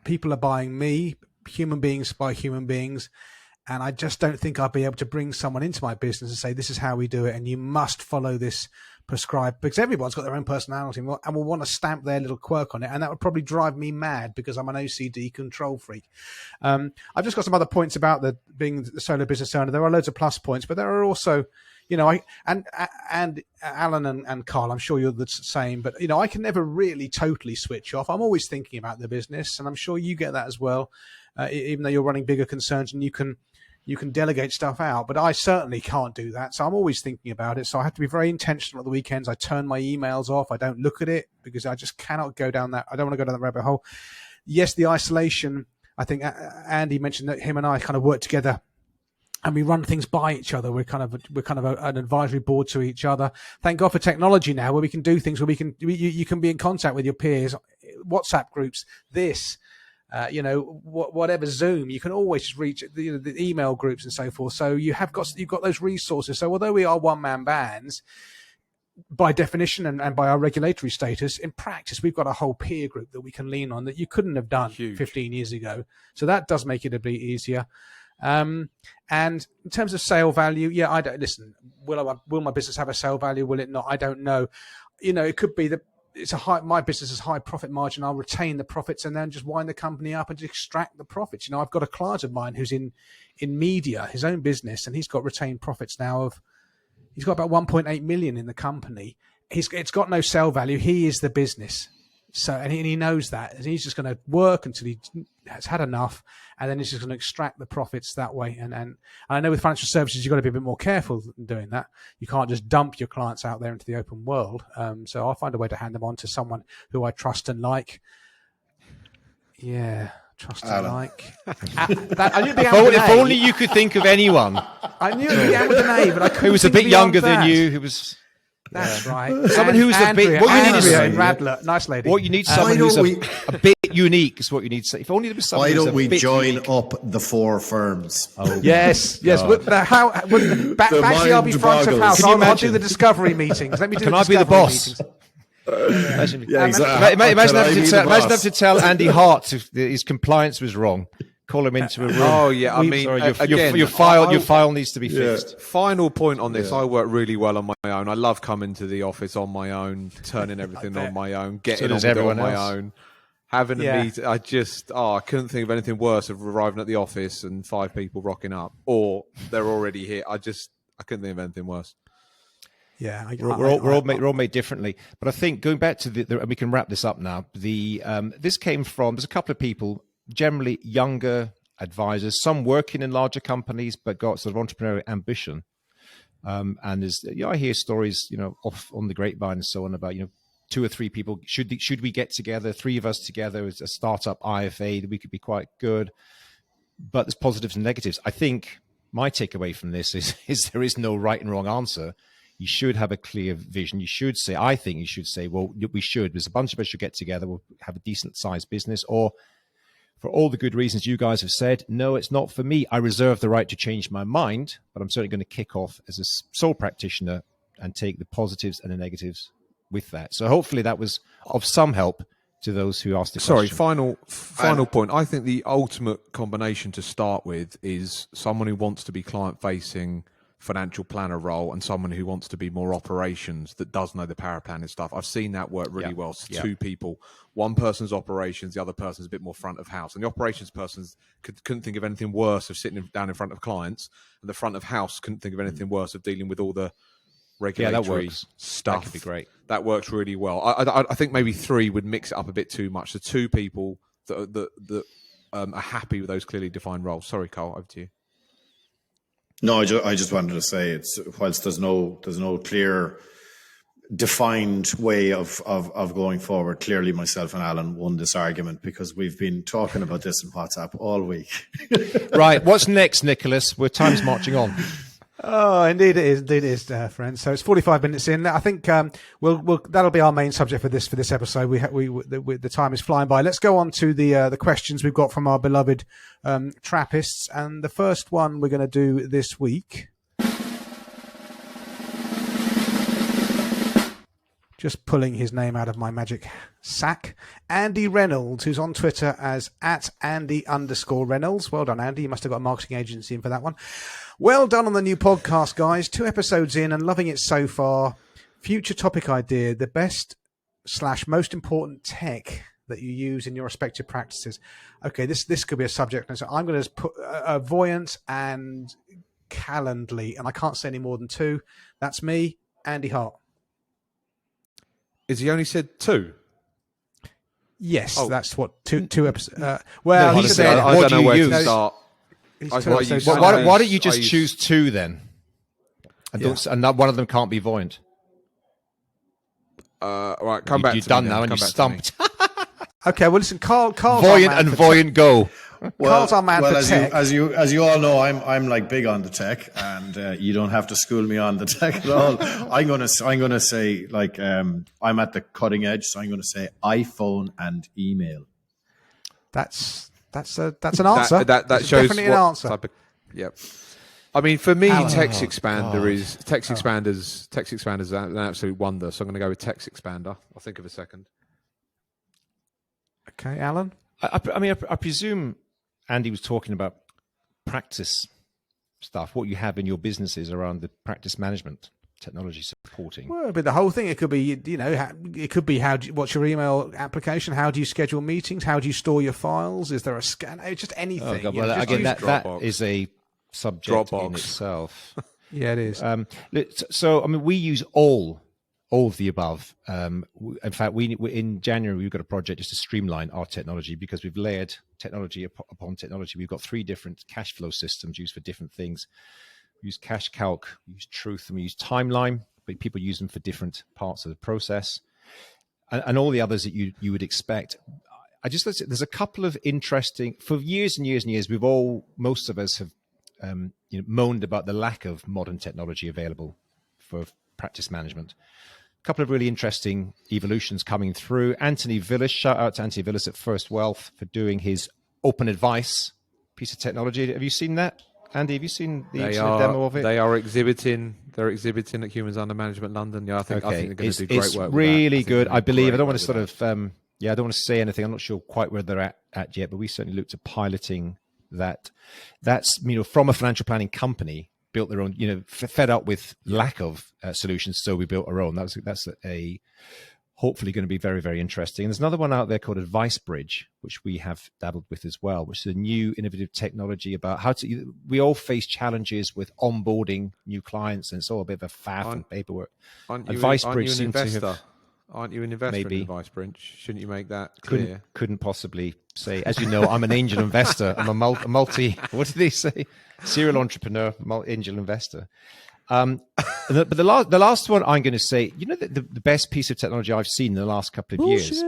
people are buying me, human beings buy human beings, and I just don't think I'll be able to bring someone into my business and say, this is how we do it, and you must follow this prescribed, because everyone's got their own personality and will want to stamp their little quirk on it, and that would probably drive me mad because I'm an OCD control freak. I've just got some other points about being the solo business owner. There are loads of plus points, but there are also, and Alan and Carl, I'm sure you're the same, but I can never really totally switch off. I'm always thinking about the business, and I'm sure you get that as well. Even though you're running bigger concerns and you can delegate stuff out, but I certainly can't do that. So I'm always thinking about it. So I have to be very intentional at the weekends. I turn my emails off. I don't look at it because I just cannot go down that. I don't want to go down that rabbit hole. Yes, the isolation. I think Andy mentioned that him and I kind of work together, and we run things by each other. We're kind of an advisory board to each other. Thank God for technology now, where we can do things where you can be in contact with your peers, WhatsApp groups, whatever, Zoom. You can always just reach the email groups and so forth. So you've got those resources. So although we are one-man bands by definition and by our regulatory status, in practice we've got a whole peer group that we can lean on that you couldn't have done 15 years ago. So that does make it a bit easier. And in terms of sale value, I don't listen. Will my business have a sale value? Will it not? I don't know. It could be that my business is high profit margin. I'll retain the profits and then just wind the company up and extract the profits. I've got a client of mine who's in media, his own business, and he's got retained profits now he's got about 1.8 million in the company. It's got no sale value. He is the business. So, and he knows that, and he's just going to work until he has had enough, and then he's just going to extract the profits that way. And I know with financial services, you've got to be a bit more careful in doing that. You can't just dump your clients out there into the open world. So I'll find a way to hand them on to someone who I trust and like. Yeah, trust and like. If only you could think of anyone. I knew it began with an A, but I couldn't. Who was a bit younger than you? Who was. That's right. Someone who's Andrea, a bit. What you need is Radler, nice lady. What you need, someone who's a bit unique, is what you need. If only there was someone. Why who's don't we join unique. up the four firms? Oh, yes. Actually, I'll be front of house. I'll do the discovery meetings. Let me do. Can I be the boss? Imagine having to tell Andy Hart his compliance was wrong. Call him into a room. Oh yeah, your file needs to be fixed. Final point on this: I work really well on my own. I love coming to the office on my own, turning everything on my own, getting on with it on my own, having a meeting. I couldn't think of anything worse of arriving at the office and 5 people rocking up, or they're already here. I couldn't think of anything worse. Yeah, we're all made differently. But I think going back to and we can wrap this up now. This came from, there's a couple of people, generally younger advisors, some working in larger companies, but got sort of entrepreneurial ambition. And there's, I hear stories, off on the grapevine and so on about, 2 or 3 people. Should we get together, 3 of us together as a startup IFA, that we could be quite good. But there's positives and negatives. I think my takeaway from this is there is no right and wrong answer. You should have a clear vision. I think you should say, well, there's a bunch of us should get together. We'll have a decent sized business, or for all the good reasons you guys have said, no, it's not for me. I reserve the right to change my mind, but I'm certainly going to kick off as a sole practitioner and take the positives and the negatives with that. So hopefully that was of some help to those who asked the question. Final point. I think the ultimate combination to start with is someone who wants to be client facing, financial planner role and someone who wants to be more operations that does know the power planning stuff. I've seen that work really well. So two people, one person's operations, the other person's a bit more front of house. And the operations person couldn't think of anything worse of sitting down in front of clients, and the front of house couldn't think of anything worse of dealing with all the regulatory stuff. That could be great. That works really well. I think maybe 3 would mix it up a bit too much. The 2 people that are happy with those clearly defined roles. Sorry, Carl, over to you. No, I just wanted to say it's whilst there's no clear defined way of going forward. Clearly, myself and Alan won this argument because we've been talking about this in WhatsApp all week. Right, what's next, Nicholas? Time's marching on. Oh, indeed it is, friends. So it's 45 minutes in. I think we'll that'll be our main subject for this episode. The time is flying by. Let's go on to the questions we've got from our beloved Trappists, and the first one we're going to do this week. Just pulling his name out of my magic sack. Andy Reynolds, who's on Twitter as @Andy_Reynolds. Well done, Andy. You must have got a marketing agency in for that one. Well done on the new podcast, guys. 2 episodes in and loving it so far. Future topic idea, the best/most important tech that you use in your respective practices. Okay, this could be a subject. So I'm going to put Voyant and Calendly, and I can't say any more than 2. That's me, Andy Hart. Is he only said 2? Yes, that's what 2 episodes. No, he said, I what don't know do where you to use? start. Why don't you just choose 2 then? And not one of them can't be Voyant. Right, come back. You're to done me now, then. and Come you're back to stumped. Okay, well listen, Carl's Voyant and Voyant go. Carl's our man for tech. As you all know, I'm like big on the tech, and you don't have to school me on the tech at all. I'm gonna say like I'm at the cutting edge, so I'm gonna say iPhone and email. That's an answer. That shows definitely an answer. Yep. I mean, for me, Text Expander is an absolute wonder. So I'm going to go with Text Expander. I'll think of a second. Okay, Alan. I presume Andy was talking about practice stuff. What you have in your businesses around the practice management technology supporting. Well, but the whole thing, it could be, it could be what's your email application? How do you schedule meetings? How do you store your files? Is there a scan? Just anything. Oh, God, well, again, that is a subject in itself. Yeah, it is. So, I mean, we use all of the above. In fact, in January, we've got a project just to streamline our technology because we've layered technology upon technology. We've got 3 different cash flow systems used for different things. We use Cash Calc, we use Truth, and we use Timeline, but people use them for different parts of the process. And all the others that you would expect. There's a couple of interesting, for years and years and years, most of us have moaned about the lack of modern technology available for practice management. A couple of really interesting evolutions coming through. Anthony Villas, shout out to Anthony Villas at First Wealth for doing his open advice piece of technology. Have you seen that? Andy, have you seen the demo of it? They are exhibiting. They're exhibiting at Humans Under Management London. Yeah, I think they're going to do great work. It's really good. I believe. I don't want to sort of. I don't want to say anything. I'm not sure quite where they're at yet, but we certainly looked at piloting that. That's from a financial planning company built their own. Fed up with lack of solutions, so we built our own. That's a hopefully going to be very, very interesting. And there's another one out there called Advice Bridge, which we have dabbled with as well, which is a new innovative technology about how to. We all face challenges with onboarding new clients, and it's all a bit of a faff and paperwork. Advice Bridge seems to have. Aren't you an investor Maybe. in Advice Bridge? Shouldn't you make that clear? Couldn't possibly say. As you know, I'm an angel investor. I'm a multi. What did they say? Serial entrepreneur, angel investor. But the last one I'm going to say, the best piece of technology I've seen in the last couple of years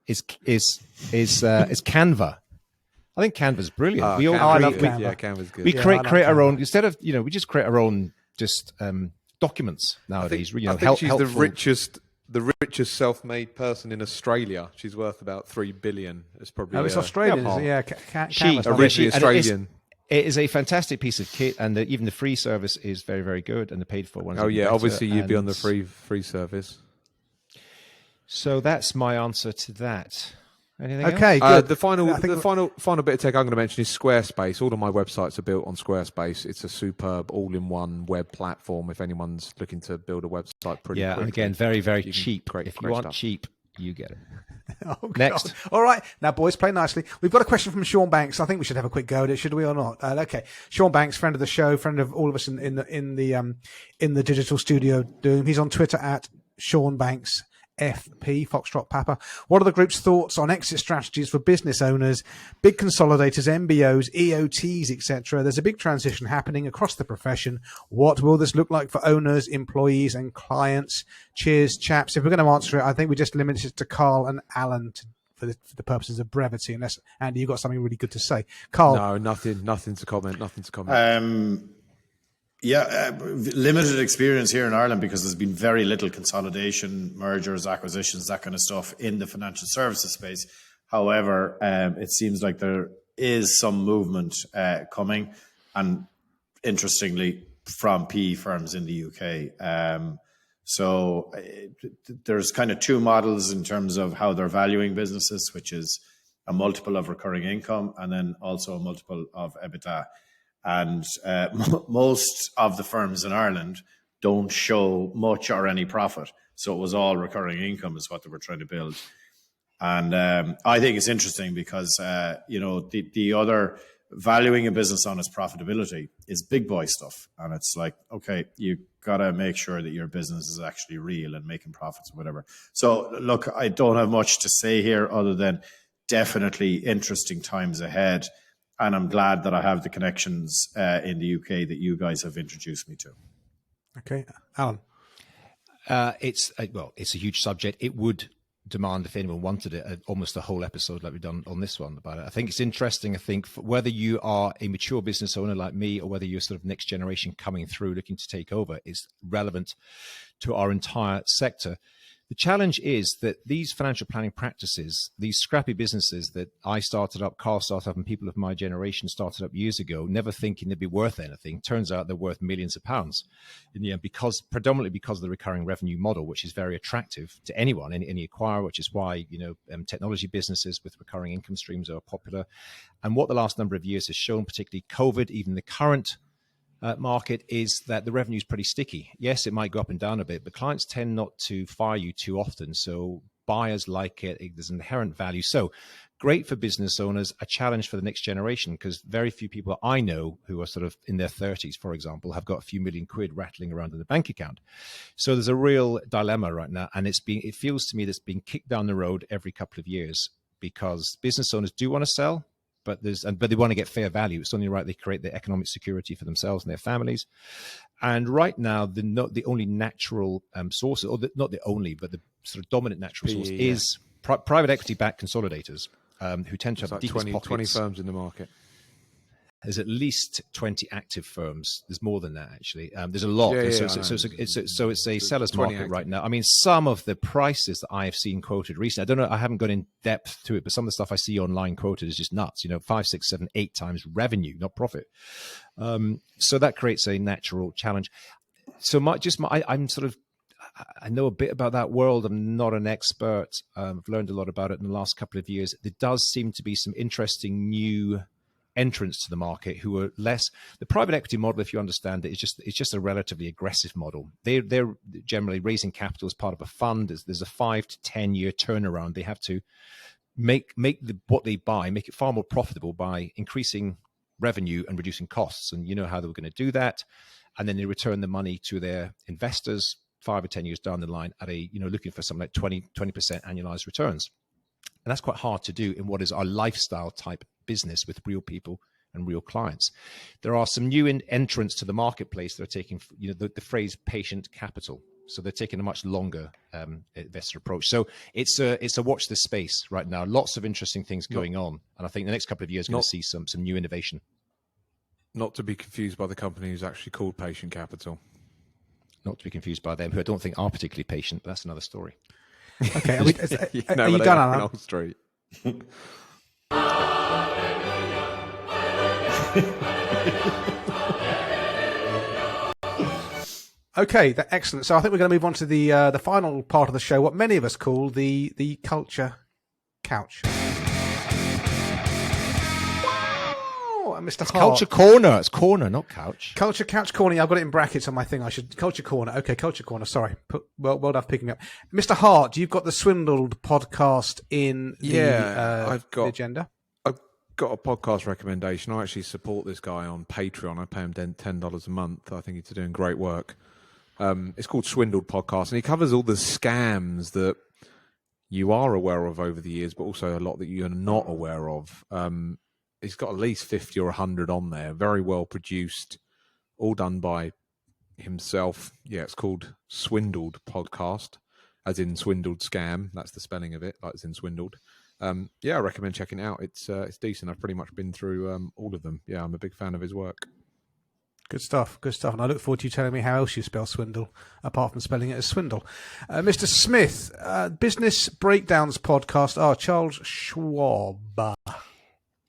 is Canva. I think Canva's brilliant. I love Canva. Yeah, Canva's good. We create our own instead of we just create our own just documents nowadays. I think she's the richest self-made person in Australia. She's worth about $3 billion. It's probably it's Australian. She's originally Australian. It is a fantastic piece of kit, and even the free service is very, very good, and the paid for ones. Oh yeah, obviously you'd be on the free service. So that's my answer to that. Anything else? Okay, good. The final bit of tech I'm going to mention is Squarespace. All of my websites are built on Squarespace. It's a superb all-in-one web platform. If anyone's looking to build a website pretty quickly. And again, very, very cheap. If you want stuff. cheap, you get it. Oh, God. Next. All right. Now, boys, play nicely. We've got a question from Sean Banks. I think we should have a quick go at it, should we, or not? Okay. Sean Banks, friend of the show, friend of all of us in the digital studio doom. He's on Twitter at Sean Banks FP, Foxtrot Papa. What are the group's thoughts on exit strategies for business owners, big consolidators, MBOs, EOTs, etc.? There's a big transition happening across the profession. What will this look like for owners, employees, and clients? Cheers, chaps. If we're going to answer it, I think we just limit it to Carl and Alan for the purposes of brevity. Unless, Andy, you've got something really good to say. Carl? No, nothing to comment. Limited experience here in Ireland because there's been very little consolidation, mergers, acquisitions, that kind of stuff in the financial services space. However, it seems like there is some movement coming, and interestingly, from PE firms in the UK. So there's kind of two models in terms of how they're valuing businesses, which is a multiple of recurring income and then also a multiple of EBITDA. And most of the firms in Ireland don't show much or any profit. So it was all recurring income is what they were trying to build. And I think it's interesting because, the other valuing a business on its profitability is big boy stuff. And it's like, okay, you got to make sure that your business is actually real and making profits or whatever. So look, I don't have much to say here other than definitely interesting times ahead. And I'm glad that I have the connections in the UK that you guys have introduced me to. Okay. Alan? It's a huge subject. It would demand, if anyone wanted it, almost a whole episode like we've done on this one about it. I think it's interesting. I think whether you are a mature business owner like me or whether you're sort of next generation coming through looking to take over is relevant to our entire sector. The challenge is that these financial planning practices, these scrappy businesses that I started up, Carl started up, and people of my generation started up years ago, never thinking they'd be worth anything. Turns out they're worth millions of pounds in the end, predominantly because of the recurring revenue model, which is very attractive to anyone, any acquirer, which is why technology businesses with recurring income streams are popular. And what the last number of years has shown, particularly COVID, even the current market, is that the revenue is pretty sticky. Yes, it might go up and down a bit, but clients tend not to fire you too often. So buyers like it. There's inherent value. So great for business owners, a challenge for the next generation, because very few people I know who are sort of in their 30s, for example, have got a few million quid rattling around in the bank account. So there's a real dilemma right now. And it feels to me that's being kicked down the road every couple of years because business owners do want to sell, but they want to get fair value. It's only right they create the economic security for themselves and their families. And right now, the only natural source, or not the only, but the sort of dominant natural source is private equity-backed consolidators who tend to have the deepest pockets. 20 firms in the market. There's at least 20 active firms. There's more than that, actually. There's a lot. So it's a seller's market active right now. I mean, some of the prices that I have seen quoted recently, I don't know, I haven't gone in depth to it, but some of the stuff I see online quoted is just nuts. 5, 6, 7, 8 times revenue, not profit. So that creates a natural challenge. So I'm sort of, I know a bit about that world. I'm not an expert. I've learned a lot about it in the last couple of years. There does seem to be some interesting new entrants to the market who are less. The private equity model, if you understand it, it's just a relatively aggressive model. They're generally raising capital as part of a fund. There's a 5 to 10 year turnaround. They have to make what they buy, make it far more profitable by increasing revenue and reducing costs. And you know how they were going to do that. And then they return the money to their investors 5 or 10 years down the line at looking for something like 20% annualized returns. And that's quite hard to do in what is our lifestyle type business with real people and real clients. There are some new entrants to the marketplace that are taking, the phrase patient capital. So they're taking a much longer investor approach. So it's a watch this space right now. Lots of interesting things going on. And I think the next couple of years we're going to see some new innovation. Not to be confused by the company who's actually called Patient Capital. Not to be confused by them, who I don't think are particularly patient, but that's another story. Okay, are you done, Alan? On Street. Okay, excellent. So I think we're going to move on to the final part of the show, what many of us call the culture couch. Oh, and Mr. It's Hart. Culture Corner. It's corner, not couch. Culture Couch Corner. I've got it in brackets on my thing. I should Culture Corner. Okay, Culture Corner. Sorry. Well done for picking up. Mr. Hart, you've got the Swindled podcast in the, I've got the agenda. I've got a podcast recommendation. I actually support this guy on Patreon. I pay him $10 a month. I think he's doing great work. It's called Swindled Podcast, and he covers all the scams that you are aware of over the years, but also a lot that you're not aware of. He's got at least 50 or 100 on there. Very well produced, all done by himself. Yeah, it's called Swindled Podcast, as in swindled scam. That's the spelling of it, like it's in swindled. Yeah, I recommend checking it out. It's decent. I've pretty much been through all of them. Yeah, I'm a big fan of his work. Good stuff, good stuff. And I look forward to you telling me how else you spell swindle, apart from spelling it as swindle. Mr. Smith, Business Breakdowns podcast. Charles Schwab.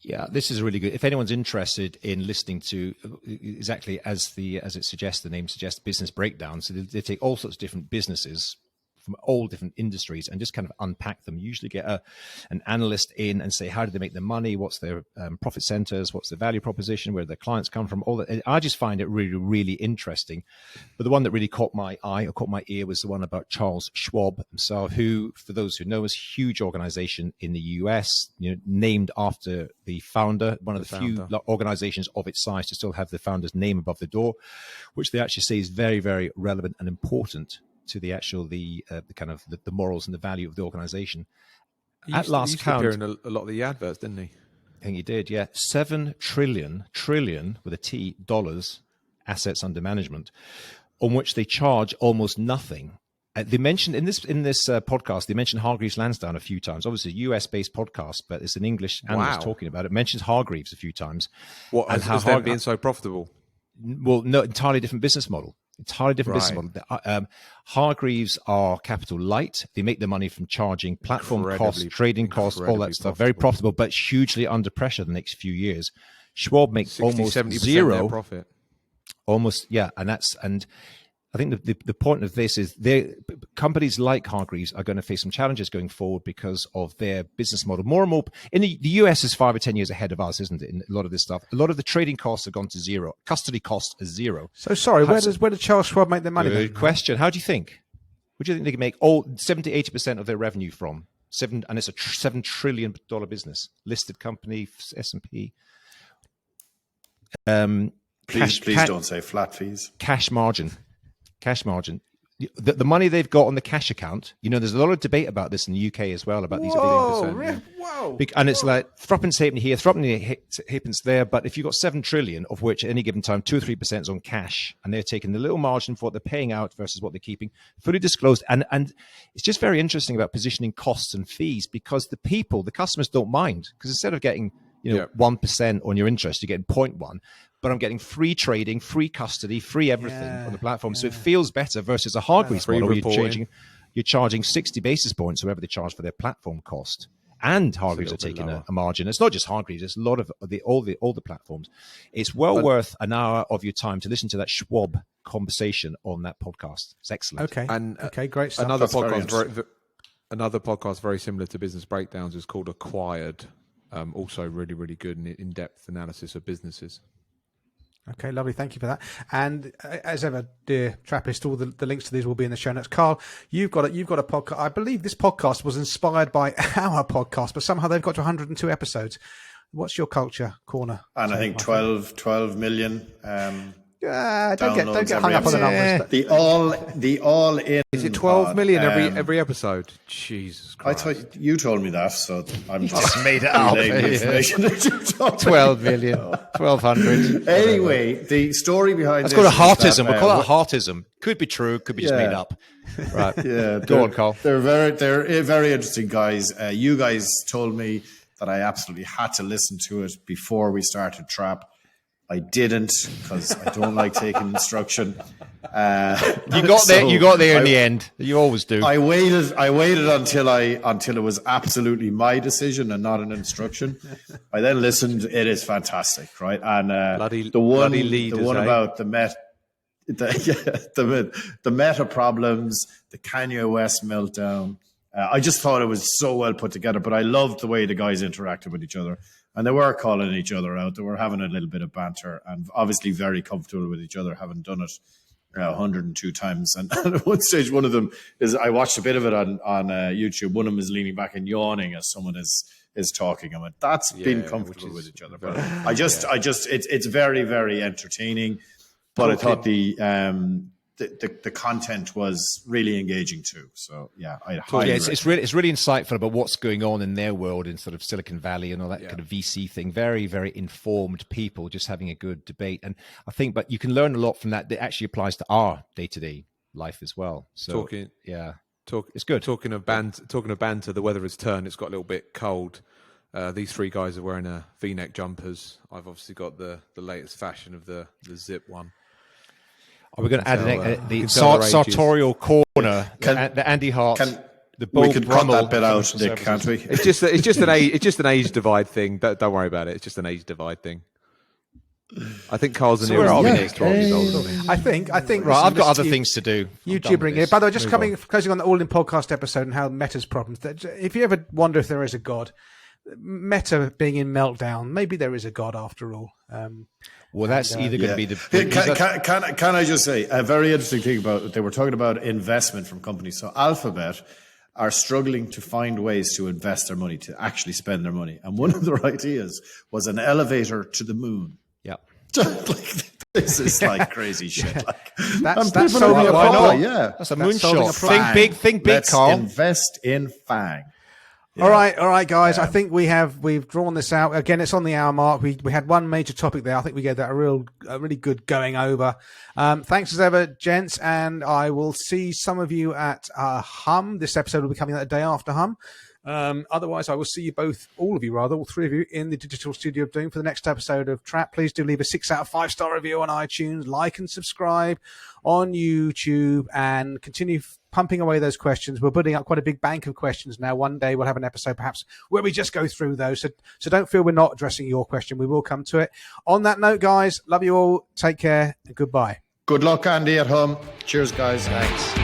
Yeah, this is really good. If anyone's interested in listening to exactly as it suggests, the name suggests, business breakdowns, so they take all sorts of different businesses from all different industries and just kind of unpack them. Usually get an analyst in and say, how do they make their money? What's their profit centers? What's their value proposition? Where their clients come from? All that. I just find it really, really interesting. But the one that really caught my eye or caught my ear was the one about Charles Schwab himself, who, for those who know, is a huge organization in the US, named after the founder, one of the few organizations of its size to still have the founder's name above the door, which they actually say is very, very relevant and important to the actual the morals and the value of the organization. At last count, appear in a lot of the adverts, didn't he? I think he did. Yeah, $7 trillion with a T dollars assets under management, on which they charge almost nothing. They mentioned in this podcast, they mentioned Hargreaves Lansdown a few times. Obviously, a US-based podcast, but it's an English analyst talking about it. Mentions Hargreaves a few times. What, and how them being so profitable? Well, no, entirely different business model. Entirely different business model. Hargreaves are capital light. They make their money from charging platform costs, trading costs, all that stuff. Very profitable, but hugely under pressure the next few years. Schwab makes almost 0 profit. Almost, yeah, and I think the point of this is companies like Hargreaves are going to face some challenges going forward because of their business model. More and more, in the US is 5 or 10 years ahead of us, isn't it? In a lot of this stuff, a lot of the trading costs have gone to 0. Custody costs are 0. So sorry, where did Charles Schwab make their money? Good question. How do you think? What do you think they can make 70-80% of their revenue from? And it's a $7 trillion business, listed company, S&P. Please don't say flat fees. Cash margin. The money they've got on the cash account, there's a lot of debate about this in the UK as well, about these. Whoa. And it's like thropping happen here, thropping happens there. But if you've got 7 trillion, of which at any given time 2 or 3% is on cash, and they're taking the little margin for what they're paying out versus what they're keeping, fully disclosed. And it's just very interesting about positioning costs and fees, because the customers don't mind, because instead of getting 1% on your interest, you're getting 0.1. But I'm getting free trading, free custody, free everything on the platform. So it feels better versus a Hargreaves model where you're charging 60 basis points, whatever they charge for their platform cost. And Hargreaves are taking a margin. It's not just Hargreaves, it's a lot of all the platforms. It's worth an hour of your time to listen to that Schwab conversation on that podcast. It's excellent. Okay, great stuff. Another podcast very similar to Business Breakdowns is called Acquired. Also really, really good and in-depth analysis of businesses. Okay, lovely. Thank you for that. And as ever, dear Trappist, all the links to these will be in the show notes. Carl, you've got a podcast. I believe this podcast was inspired by our podcast, but somehow they've got to 102 episodes. What's your culture corner? And I think 12 million. Don't get hung up on the numbers. The all in. Is it 12 million every episode? Jesus Christ! I thought you told me that, so I'm just made it up. 12 million, 1,200. Anyway, the story behind it's called a heartism. We'll call it a heartism. Could be true. Could be just made up. Right. Yeah. Go on, Carl. They're very interesting guys. You guys told me that I absolutely had to listen to it before we started Trap. I didn't, because I don't like taking instruction. You got there in the end. You always do. I waited until it was absolutely my decision and not an instruction. I then listened. It is fantastic, right? And the one about the meta problems, the Kanye West meltdown, I just thought it was so well put together, but I loved the way the guys interacted with each other. And they were calling each other out. They were having a little bit of banter and obviously very comfortable with each other, having done it 102 times. And at one stage, one of them is, I watched a bit of it on YouTube. One of them is leaning back and yawning as someone is talking. I went, that's being comfortable with each other. But it's very, very entertaining. But I thought the content was really engaging too. So yeah, I highly it's really insightful about what's going on in their world in sort of Silicon Valley and all that kind of VC thing. Very, very informed people just having a good debate. And I think, but you can learn a lot from that. That actually applies to our day-to-day life as well. So it's good. Talking of banter, the weather has turned. It's got a little bit cold. These three guys are wearing V-neck jumpers. I've obviously got the latest fashion of the zip one. We're going to add the sartorial corner, the Andy Hart. We could cut that bit out, Nick, can't we? It's just an age divide thing. Don't worry about it. It's just an age divide thing. I think Carl's where are we next? 12 years old. I think. Right, I've got other things to do. YouTubing it. By the way, just closing on the All In podcast episode and how Meta's problems. If you ever wonder if there is a God, Meta being in meltdown, maybe there is a God after all. Well, that's either going to be the... Can I just say, a very interesting thing about, they were talking about investment from companies. So Alphabet are struggling to find ways to invest their money, to actually spend their money. And one of their ideas was an elevator to the moon. Yeah. This is like crazy shit. Like, that's solving a problem. Yeah. That's a moonshot. Think big, Carl. Invest in FANG. Yeah. All right, guys. I think we've drawn this out again. It's on the hour mark. We had one major topic there. I think we gave that a really good going over. Thanks as ever, gents, and I will see some of you at Hum. This episode will be coming out the day after Hum. Otherwise, I will see you all three of you, in the Digital Studio of Doom for the next episode of Trap. Please do leave a 6 out of 5 star review on iTunes, like and subscribe on YouTube, and continue pumping away those questions. We're putting up quite a big bank of questions now. One day we'll have an episode perhaps where we just go through those. So don't feel we're not addressing your question. We will come to it. On that note, guys, love you all. Take care and goodbye. Good luck, Andy, at home. Cheers, guys. Thanks.